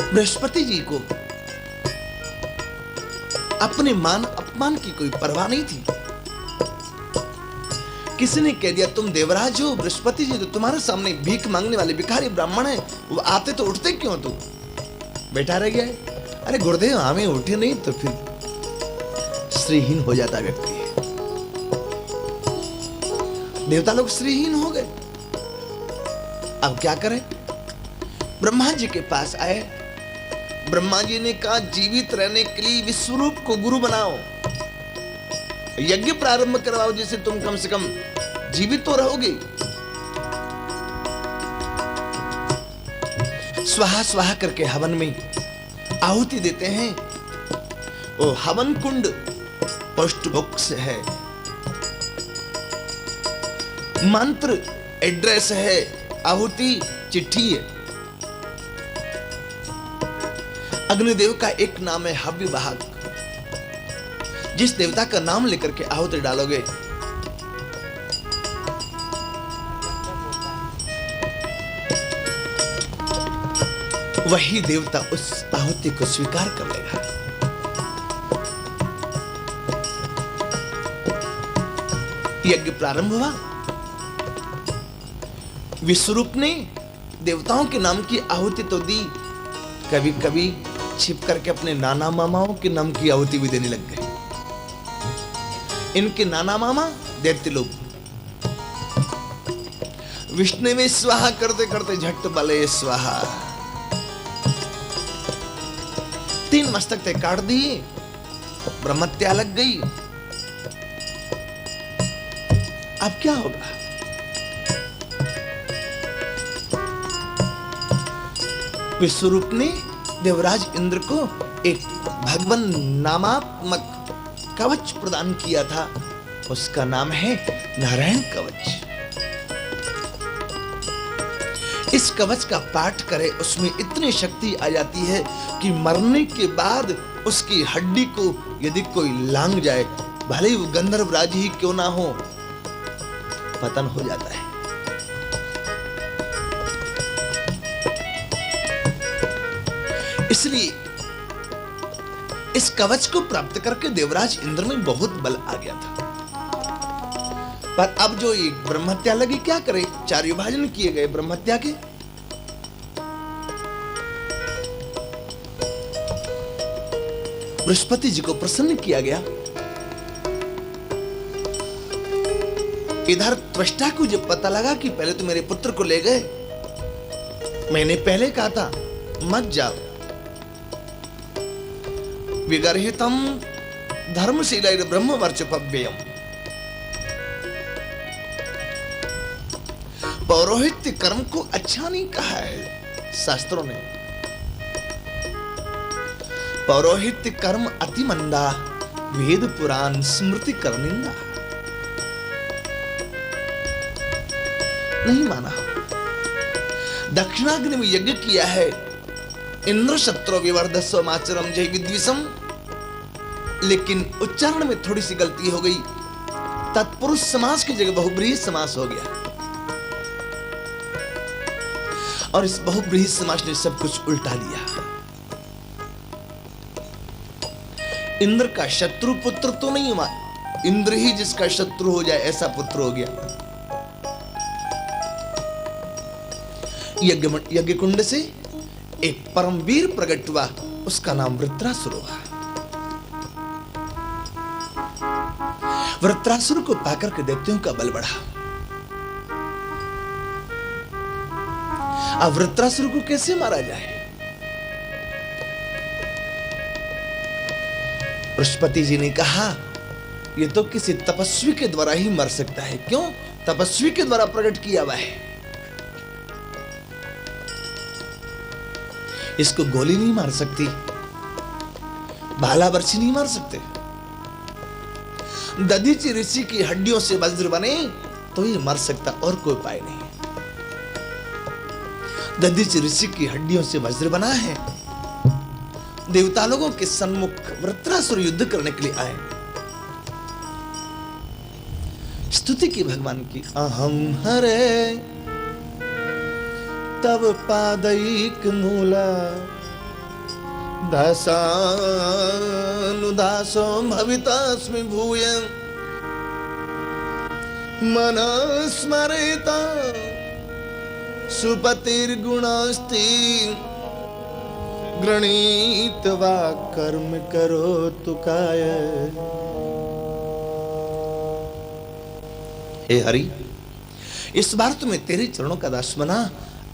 बृहस्पति जी को अपने मान अपमान की कोई परवाह नहीं थी। किसी ने कह दिया तुम देवराज हो, बृहस्पति जी तो तुम्हारे सामने भीख मांगने वाले भिखारी ब्राह्मण है, वो आते तो उठते क्यों? तू बैठा रह गया है। अरे गुरुदेव हमें उठे नहीं तो फिर श्रीहीन हो जाता व्यक्ति। देवता लोग श्रीहीन हो गए। अब क्या करें? ब्रह्मा जी के पास आए। ब्रह्मा जी ने कहा जीवित रहने के लिए विश्वरूप को गुरु बनाओ, यज्ञ प्रारंभ करवाओ, जिससे तुम कम से कम जीवित तो रहोगे। स्वाहा स्वाहा करके हवन में आहुति देते हैं। वो हवन कुंड पोस्ट बॉक्स है, मंत्र एड्रेस है, आहुति चिट्ठी है। अग्निदेव का एक नाम है हव्य वाहक। जिस देवता का नाम लेकर के आहुति डालोगे वही देवता उस आहुति को स्वीकार कर लेगा। यज्ञ प्रारंभ हुआ। विश्वरूप ने देवताओं के नाम की आहुति तो दी, कभी कभी छिप करके अपने नाना मामाओं के नाम की आहुति भी देने लग गए। इनके नाना मामा दैत्य लोग विष्णु में स्वाहा करते करते झट बले स्वाहा। 3 मस्तक थे काट दिए, ब्रह्मत्या लग गई। अब क्या होगा? विश्वरूप ने देवराज इंद्र को एक भगवान नामात्मक कवच प्रदान किया था। उसका नाम है नारायण कवच। इस कवच का पाठ करे, उसमें इतनी शक्ति आ जाती है कि मरने के बाद उसकी हड्डी को यदि कोई लांग जाए, भले ही वो गंधर्व राज ही क्यों ना हो, पतन हो जाता है। इसलिए इस कवच को प्राप्त करके देवराज इंद्र में बहुत बल आ गया था। पर अब जो ये ब्रह्मत्या लगी, क्या करे? 4 विभाजन किए गए ब्रह्मत्या के। बृहस्पति जी को प्रसन्न किया गया। इधर त्वष्टा को जब पता लगा कि पहले तो मेरे पुत्र को ले गए, मैंने पहले कहा था मत जाओ, विगर्हितम धर्मशीलैर ब्रह्मवर्चपव्ययम्। पौरोहित्य कर्म को अच्छा नहीं कहा है शास्त्रों ने। पौरोहित्य कर्म अति मंदा, वेद पुराण स्मृति कर निंदा। नहीं माना। दक्षिणाग्नि में यज्ञ किया है, इंद्र शत्रु विवर्धस्व माचरम जय विद्विषम, लेकिन उच्चारण में थोड़ी सी गलती हो गई, तत्पुरुष समास की जगह बहुब्रीहि समास हो गया, और इस बहुब्रीहि समास ने सब कुछ उल्टा दिया। इंद्र का शत्रु पुत्र तो नहीं हुआ, इंद्र ही जिसका शत्रु हो जाए ऐसा पुत्र हो गया। यज्ञ कुंड से एक परमवीर प्रकट हुआ, उसका नाम वृत्रासुर हुआ। वृत्रासुर को पाकर के दैत्यों का बल बढ़ा। अब वृत्रासुर को कैसे मारा जाए? बृहस्पति जी ने कहा यह तो किसी तपस्वी के द्वारा ही मर सकता है। क्यों? तपस्वी के द्वारा प्रकट किया हुआ है, इसको गोली नहीं मार सकती, भाला बर्छी नहीं मार सकते। दधीचि ऋषि की हड्डियों से वज्र बने तो ये मर सकता, और कोई उपाय नहीं। दधीचि ऋषि की हड्डियों से वज्र बना है। देवता लोगों के सम्मुख वृत्रासुर युद्ध करने के लिए आए। स्तुति की भगवान की, अहम हरे तव पादैक मूला दासानुदासो भवितास्मि भूय मन स्मरेता सुपतिर्गुणास्ति गृणीत वा कर्म करो तुकाय। हे हरि, इस बार तो मैं तेरे चरणों का दास बना,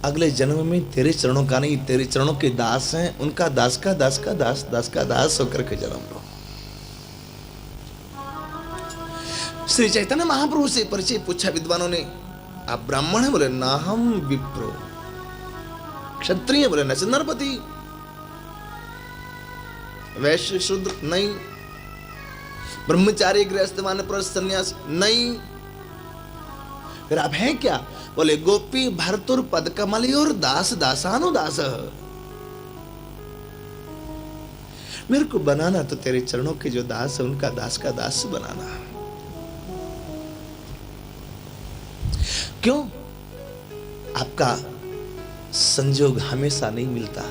अगले जन्म में तेरे चरणों का नहीं, तेरे चरणों के दास हैं, उनका दास का दास का दास दास का दास होकर के जन्म लो। श्री चैतन्य महाप्रभु से परिचय पूछा विद्वानों ने, आप ब्राह्मण हैं? बोले ना हम विप्रो। क्षत्रिय? बोले न नरपति। वैश्य शूद्र? नहीं। ब्रह्मचारी गृहस्थ वानप्रस्थ सन्यास? नहीं। फिर आप हैं क्या? बोले गोपी भरतुर पद कमली और दास दासानुदास। मेरे को बनाना तो तेरे चरणों के जो दास है उनका दास का दास बनाना। क्यों? आपका संजोग हमेशा नहीं मिलता।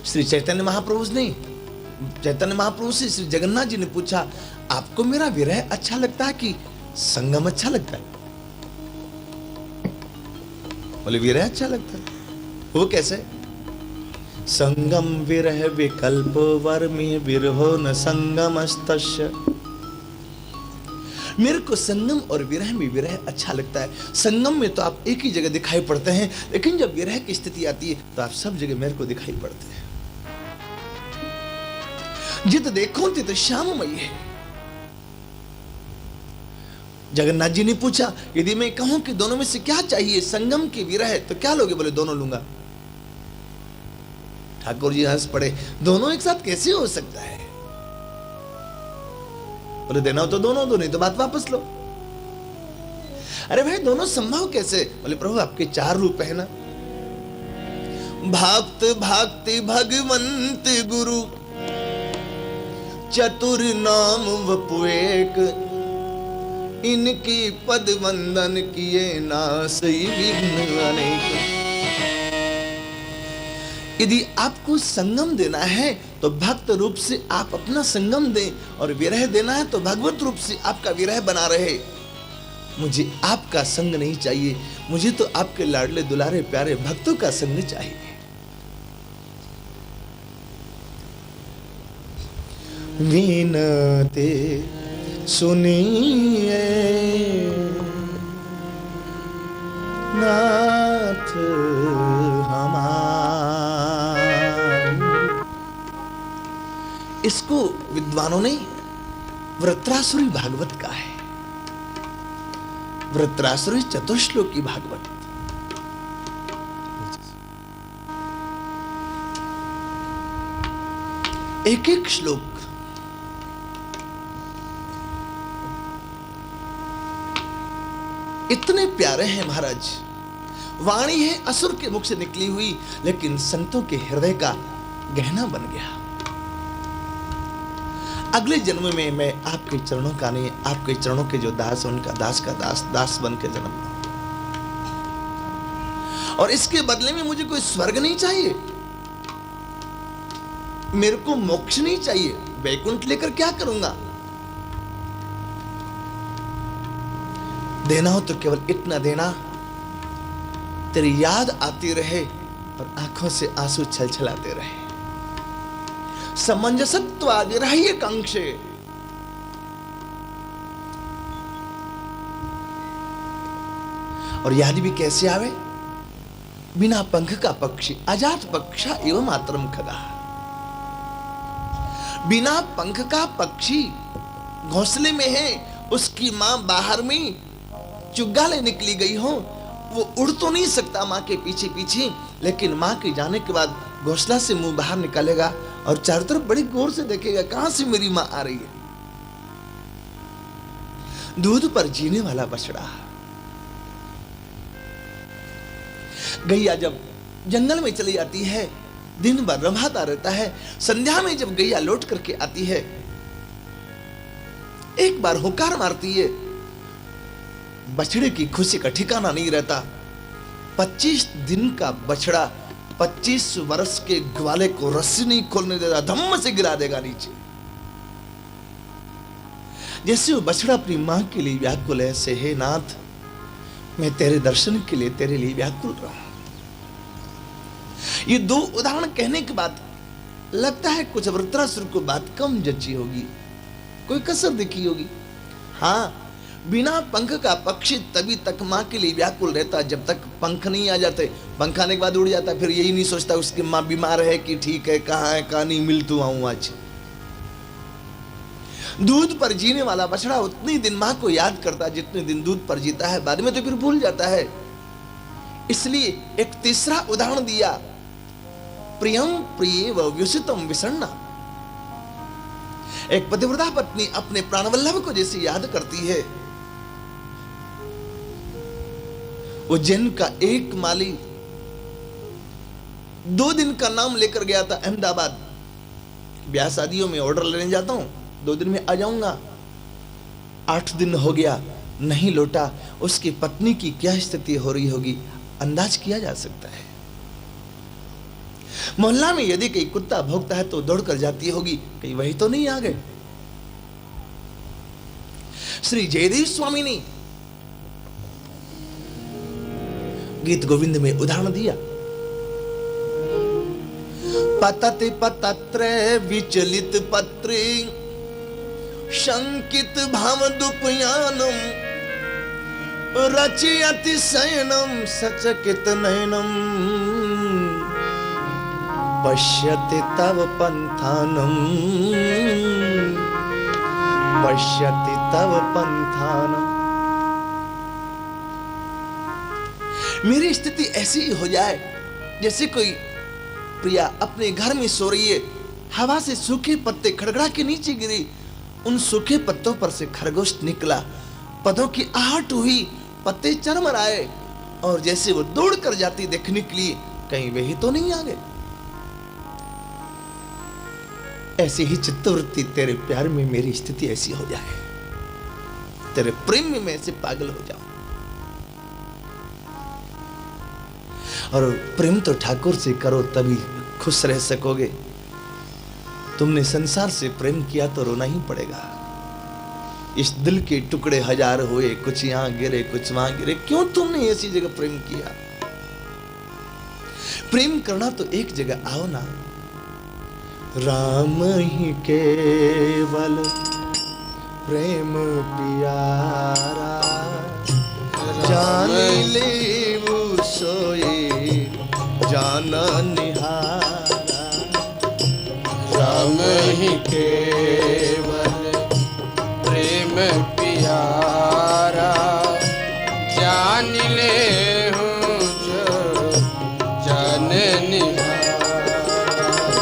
श्री चैतन्य महाप्रभु ने, चैतन्य महाप्रभु से श्री जगन्नाथ जी ने पूछा, आपको मेरा विरह अच्छा लगता है कि संगम अच्छा लगता है? बोले विरह अच्छा लगता है। वो कैसे? संगम विरह विकल्प वर्मी विरहो न संगमस्तस्य। मेरे को संगम और विरह में विरह अच्छा लगता है। संगम में तो आप एक ही जगह दिखाई पड़ते हैं, लेकिन जब विरह की स्थिति आती है तो आप सब जगह मेरे को दिखाई पड़ते हैं। जित देखो तित श्याममयी है। जगन्नाथ जी ने पूछा, यदि मैं कहूं कि दोनों में से क्या चाहिए, संगम की विरह, तो क्या लोगे? बोले दोनों लूंगा। ठाकुर जी हंस पड़े, दोनों एक साथ कैसे हो सकता है? बोले देना हो तो दोनों दो, नहीं तो बात वापस लो। अरे भाई दोनों संभव कैसे? बोले प्रभु आपके 4 रूप है ना, भक्त भक्ति भगवंत गुरु चतुर नाम वपु एक, इनकी पद वंदन किए नासई विघ्न अनेक। यदि आपको संगम देना है तो भक्त रूप से आप अपना संगम दें, और विरह देना है तो भगवत रूप से आपका विरह बना रहे। मुझे आपका संग नहीं चाहिए, मुझे तो आपके लाडले दुलारे प्यारे भक्तों का संग चाहिए। वीनते सुनिए नाथ हमार। इसको विद्वानों ने वृत्रासुरी भागवत का है। वृत्रासुरी चतुश्लोकी भागवत। एक एक श्लोक इतने प्यारे हैं महाराज, वाणी है असुर के मुख से निकली हुई, लेकिन संतों के हृदय का गहना बन गया। अगले जन्म में मैं आपके चरणों का नहीं, आपके चरणों के जो दास हैं उनका दास का दास, दास बन के जन्म लूं। और इसके बदले में मुझे कोई स्वर्ग नहीं चाहिए, मेरे को मोक्ष नहीं चाहिए। वैकुंठ लेकर क्या करूंगा? देना हो तो केवल इतना देना, तेरी याद आती रहे और आंखों से आंसू छलछलाते रहे। समंजसत्व आग्राह्य कांक्षे। और याद भी कैसे आवे? बिना पंख का पक्षी, अजात पक्षा एवं मात्रम खगा। बिना पंख का पक्षी घोंसले में है, उसकी मां बाहर में चुग्गा ले निकली गई हो, वो उड़ तो नहीं सकता मां के पीछे पीछे, लेकिन मां के जाने के बाद घोंसला से मुंह बाहर निकालेगा और चारों तरफ बड़ी गौर से देखेगा कहां से मेरी मां आ रही है। दूध पर जीने वाला बछड़ा। गैया जब जंगल में चली जाती है, दिन भर रमाता रहता है, संध्या में जब गैया लौट करके आती है, एक बार हुंकार मारती है, बछड़े की खुशी का ठिकाना नहीं रहता। 25 दिन का बछड़ा 25 वर्ष के ग्वाले को रस्सी नहीं खोलने देता, धम्म से गिरा देगा नीचे। जैसे वो बछड़ा अपनी मां के लिए व्याकुल है, ऐसे हे नाथ, मैं तेरे दर्शन के लिए तेरे लिए व्याकुल रहा हूं। ये दो उदाहरण कहने के बाद लगता है कुछ वृत्रासुर को बात कम जची होगी, कोई कसर दिखी होगी। हां, बिना पंख का पक्षी तभी तक मां के लिए व्याकुल रहता जब तक पंख नहीं आ जाते। पंख आने के बाद उड़ जाता, फिर यही नहीं सोचता उसकी मां बीमार है कि ठीक है, कहां है, कहां नहीं, मिल तो आऊं आज। दूध पर जीने वाला बछड़ा उतनी दिन मां को याद करता जितने दिन दूध पर जीता है, बाद में तो फिर भूल जाता है। इसलिए एक तीसरा उदाहरण दिया, प्रियम प्रिय व व्युसितम विसन्ना। एक पतिव्रता पत्नी अपने प्राणवल्लभ को जैसे याद करती है, उज्जैन का एक माली 2 दिन का नाम लेकर गया था अहमदाबाद। ब्याह शादियों में ऑर्डर लेने जाता हूं, 2 दिन में आ जाऊंगा। 8 दिन हो गया, नहीं लौटा। उसकी पत्नी की क्या स्थिति हो रही होगी, अंदाज किया जा सकता है। मोहल्ला में यदि कोई कुत्ता भौंकता है तो दौड़कर जाती होगी, कहीं वही तो नहीं आ गए। श्री जयदेव स्वामी ने गीत गोविंद में उदाहरण दिया, पतति पतत्रे विचलित पत्रे शंकित भाव दुपयानम रचयति शयनम सचकित नयनम पश्यति तव पंथानम पश्यति तव पंथानम। मेरी स्थिति ऐसी ही हो जाए जैसे कोई प्रिया अपने घर में सो रही है, हवा से सूखे पत्ते खड़खड़ा के नीचे गिरी, उन सूखे पत्तों पर से खरगोश निकला, पदों की आहट हुई, पत्ते चरमराए और जैसे वो दौड़ कर जाती देखने के लिए, कहीं वही तो नहीं आ गए। ऐसी ही चित्तवृत्ति तेरे प्यार में मेरी स्थिति ऐसी हो जाए, तेरे प्रेम में मैं ऐसे पागल हो जाऊं। और प्रेम तो ठाकुर से करो तभी खुश रह सकोगे। तुमने संसार से प्रेम किया तो रोना ही पड़ेगा। इस दिल के टुकड़े 1000 हुए, कुछ यहां गिरे कुछ वहां गिरे, क्यों तुमने ऐसी जगह प्रेम किया? प्रेम करना तो एक जगह आओ ना। राम ही केवल प्रेम प्यारा, जान ले वो सोए जाना निहारा। राम ही केवल प्रेम प्यारा, जान ले हूँ जो जान निहारा।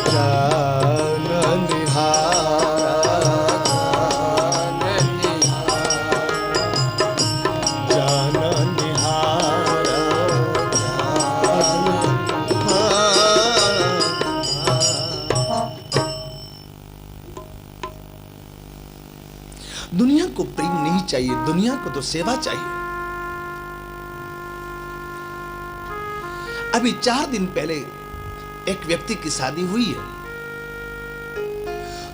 जान निहारा, जान निहारा, जान निहारा, चाहिए, दुनिया को तो सेवा चाहिए। अभी 4 दिन पहले एक व्यक्ति की शादी हुई है।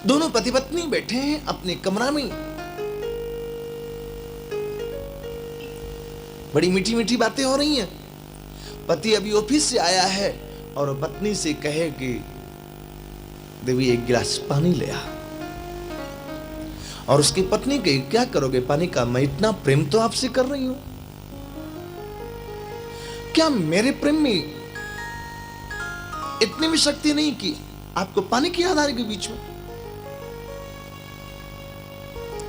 दोनों पति पत्नी बैठे हैं अपने कमरा में, बड़ी मीठी मीठी बातें हो रही हैं। पति अभी ऑफिस से आया है और पत्नी से कहे कि देवी एक गिलास पानी ले आ, और उसकी पत्नी कहे क्या करोगे पानी का, मैं इतना प्रेम तो आपसे कर रही हूं, क्या मेरे प्रेम में इतनी भी शक्ति नहीं कि आपको पानी की याद आ रही के बीच में।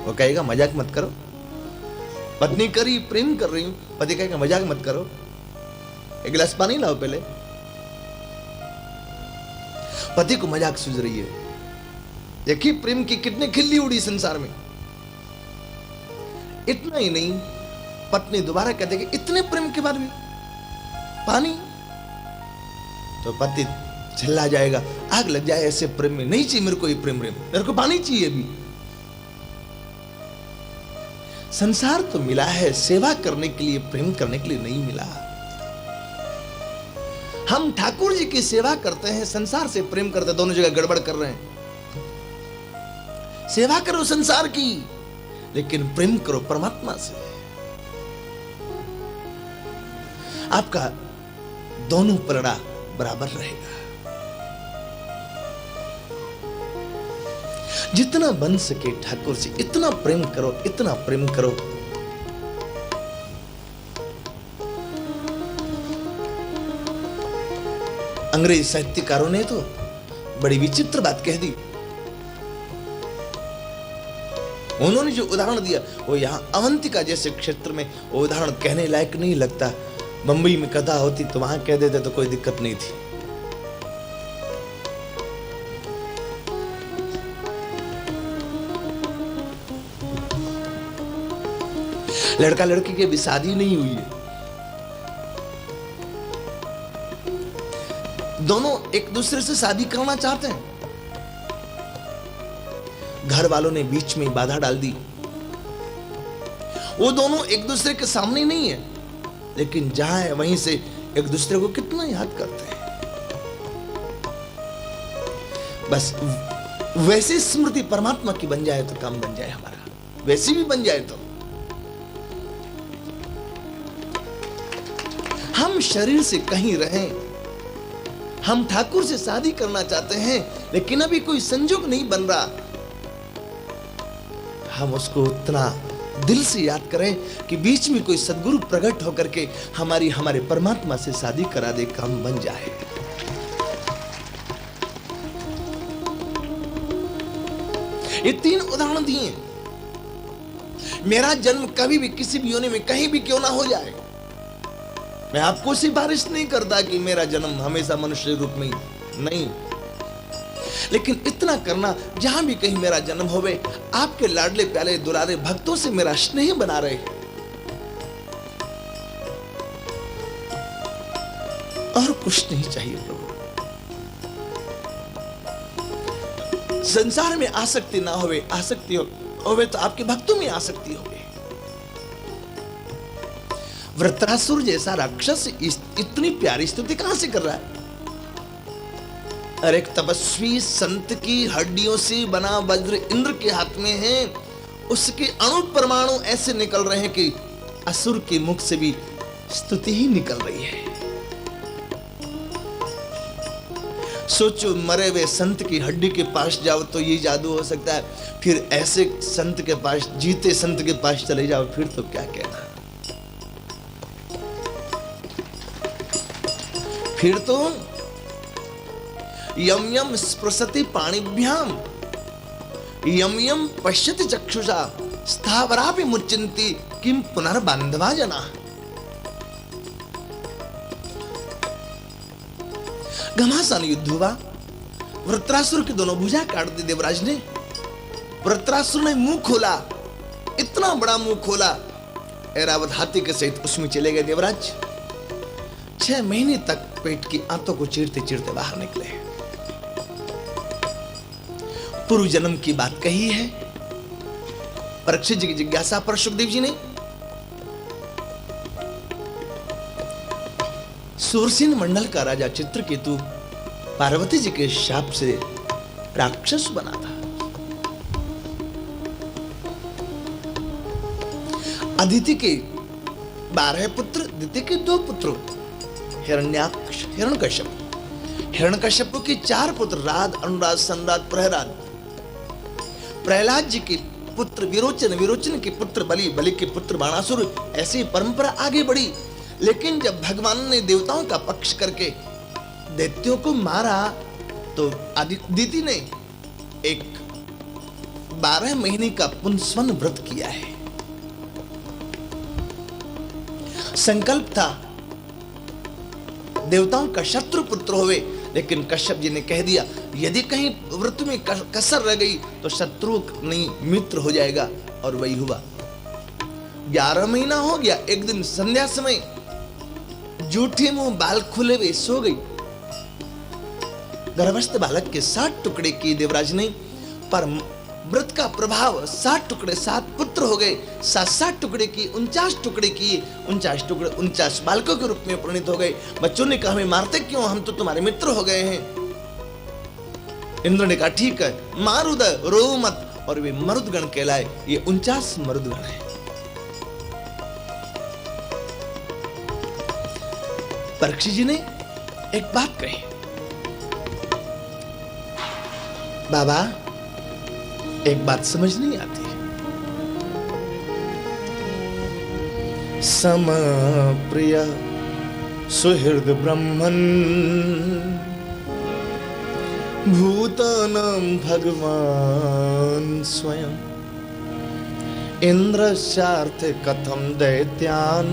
वो कहेगा मजाक मत करो, पत्नी करी प्रेम कर रही हूं, पति कहेगा मजाक मत करो, एक गिलास पानी लाओ पहले। पति को मजाक सूझ रही है। देखिए प्रेम की कितनी खिल्ली उड़ी संसार में। इतना ही नहीं, पत्नी दोबारा कहते कि इतने प्रेम के बाद भी पानी, तो पति चिल्ला जाएगा, आग लग जाए ऐसे प्रेम में, नहीं चाहिए मेरे को ये प्रेम, मेरे को पानी चाहिए भी। संसार तो मिला है सेवा करने के लिए, प्रेम करने के लिए नहीं मिला। हम ठाकुर जी की सेवा करते हैं, संसार से प्रेम करते हैं, दोनों जगह गड़बड़ कर रहे हैं। सेवा करो संसार की, लेकिन प्रेम करो परमात्मा से। आपका दोनों परिणाम बराबर रहेगा। जितना बन सके ठाकुर से इतना प्रेम करो, इतना प्रेम करो। अंग्रेज साहित्यकारों ने तो बड़ी विचित्र बात कह दी। उन्होंने जो उदाहरण दिया वो यहां अवंतिका जैसे क्षेत्र में वो उदाहरण कहने लायक नहीं लगता। बंबई में कथा होती तो वहां कह देते तो कोई दिक्कत नहीं थी। लड़का लड़की की भी शादी नहीं हुई है, दोनों एक दूसरे से शादी करना चाहते हैं, घर वालों ने बीच में बाधा डाल दी। वो दोनों एक दूसरे के सामने नहीं है, लेकिन जहां है वहीं से एक दूसरे को कितना याद करते हैं। बस वैसी स्मृति परमात्मा की बन जाए तो काम बन जाए हमारा, वैसी भी बन जाए तो। हम शरीर से कहीं रहें, हम ठाकुर से शादी करना चाहते हैं, लेकिन अभी कोई संजोग नहीं बन रहा। हम उसको उतना दिल से याद करें कि बीच में कोई सद्गुरु प्रकट होकर के हमारे परमात्मा से शादी करा दे, काम बन जाए। ये 3 उदाहरण दिए। मेरा जन्म कभी भी किसी भी योनि में कहीं भी क्यों ना हो जाए, मैं आपको सिफारिश नहीं करता कि मेरा जन्म हमेशा मनुष्य रूप में नहीं, लेकिन इतना करना जहां भी कहीं मेरा जन्म होवे, आपके लाडले प्याले दुलारे भक्तों से मेरा स्नेह बना रहे, और कुछ नहीं चाहिए प्रभु। संसार में आसक्ति ना होवे, आसक्ति होवे तो आपके भक्तों में आसक्ति होवे। वृत्रासुर जैसा राक्षस इतनी प्यारी स्तुति कहां से कर रहा है? अरे एक तपस्वी संत की हड्डियों से बना वज्र इंद्र के हाथ में है, उसके अणु परमाणु ऐसे निकल रहे हैं कि असुर के मुख से भी स्तुति ही निकल रही है। सोचो, मरे हुए संत की हड्डी के पास जाओ तो ये जादू हो सकता है, फिर ऐसे संत के पास, जीते संत के पास चले जाओ, फिर तो क्या कहना। फिर तो यम यम स्पृशति पाणिभ्याम यम यम पश्यति चक्षुषा स्थावरापि मुच्यन्ति किम पुनर्बांधवा जना। घमासान युद्ध हुआ, वृत्रासुर की दोनों भुजा काट दी देवराज ने। वृत्रासुर ने मुंह खोला, इतना बड़ा मुंह खोला, ऐरावत हाथी के सहित उसमें चले गए देवराज। 6 महीने तक पेट की आंतों को चीरते चीरते बाहर निकले। पूर्व जन्म की बात कही है, परीक्षित जी की जिज्ञासा पर सुखदेव जी ने सूरसेन मंडल का राजा चित्रकेतु पार्वती जी के शाप से राक्षस बना था। अदिति के 12 पुत्र, दिति के 2 पुत्र, हिरण्याक्ष, हिरण्यकश्यप। हिरण्यकश्यप के 4 पुत्र, राध, अनुराध, संराध, प्रहराद। प्रहलाद जी के पुत्र विरोचन, विरोचन के पुत्र बलि, बलि के पुत्र बाणासुर। ऐसी परंपरा आगे बढ़ी। लेकिन जब भगवान ने देवताओं का पक्ष करके दैत्यों को मारा तो अदिति ने एक 12 महीने का पुंसवन व्रत किया है। संकल्प था देवताओं का शत्रु पुत्र होवे, लेकिन कश्यप जी ने कह दिया यदि कहीं व्रत में कसर रह गई तो शत्रु नहीं मित्र हो जाएगा, और वही हुआ। 11 महीना हो गया। एक दिन संध्या समय जूठे मुंह बाल खुले हुए सो गई। गर्भस्थ बालक के 60 टुकड़े किए देवराज ने, पर व्रत का प्रभाव 60 टुकड़े 7 पुत्र हो गए। 7 टुकड़े की 49 टुकड़े किए। 49 टुकड़े 49 बालकों के रूप में परिणत हो गए। बच्चों ने कहा हमें मारते क्यों, हम तो तुम्हारे मित्र हो गए हैं। इंद्र ने कहा ठीक है, मारुद रो मत, और वे मरुदगण कहलाए। ये 49 मरुदगण है। परीक्षित जी ने एक बात कही, बाबा एक बात समझ नहीं आती। सम प्रिय सुहृद ब्रह्मन भूतानां भगवान स्वयं इंद्रस्यार्थ कथम दैत्यान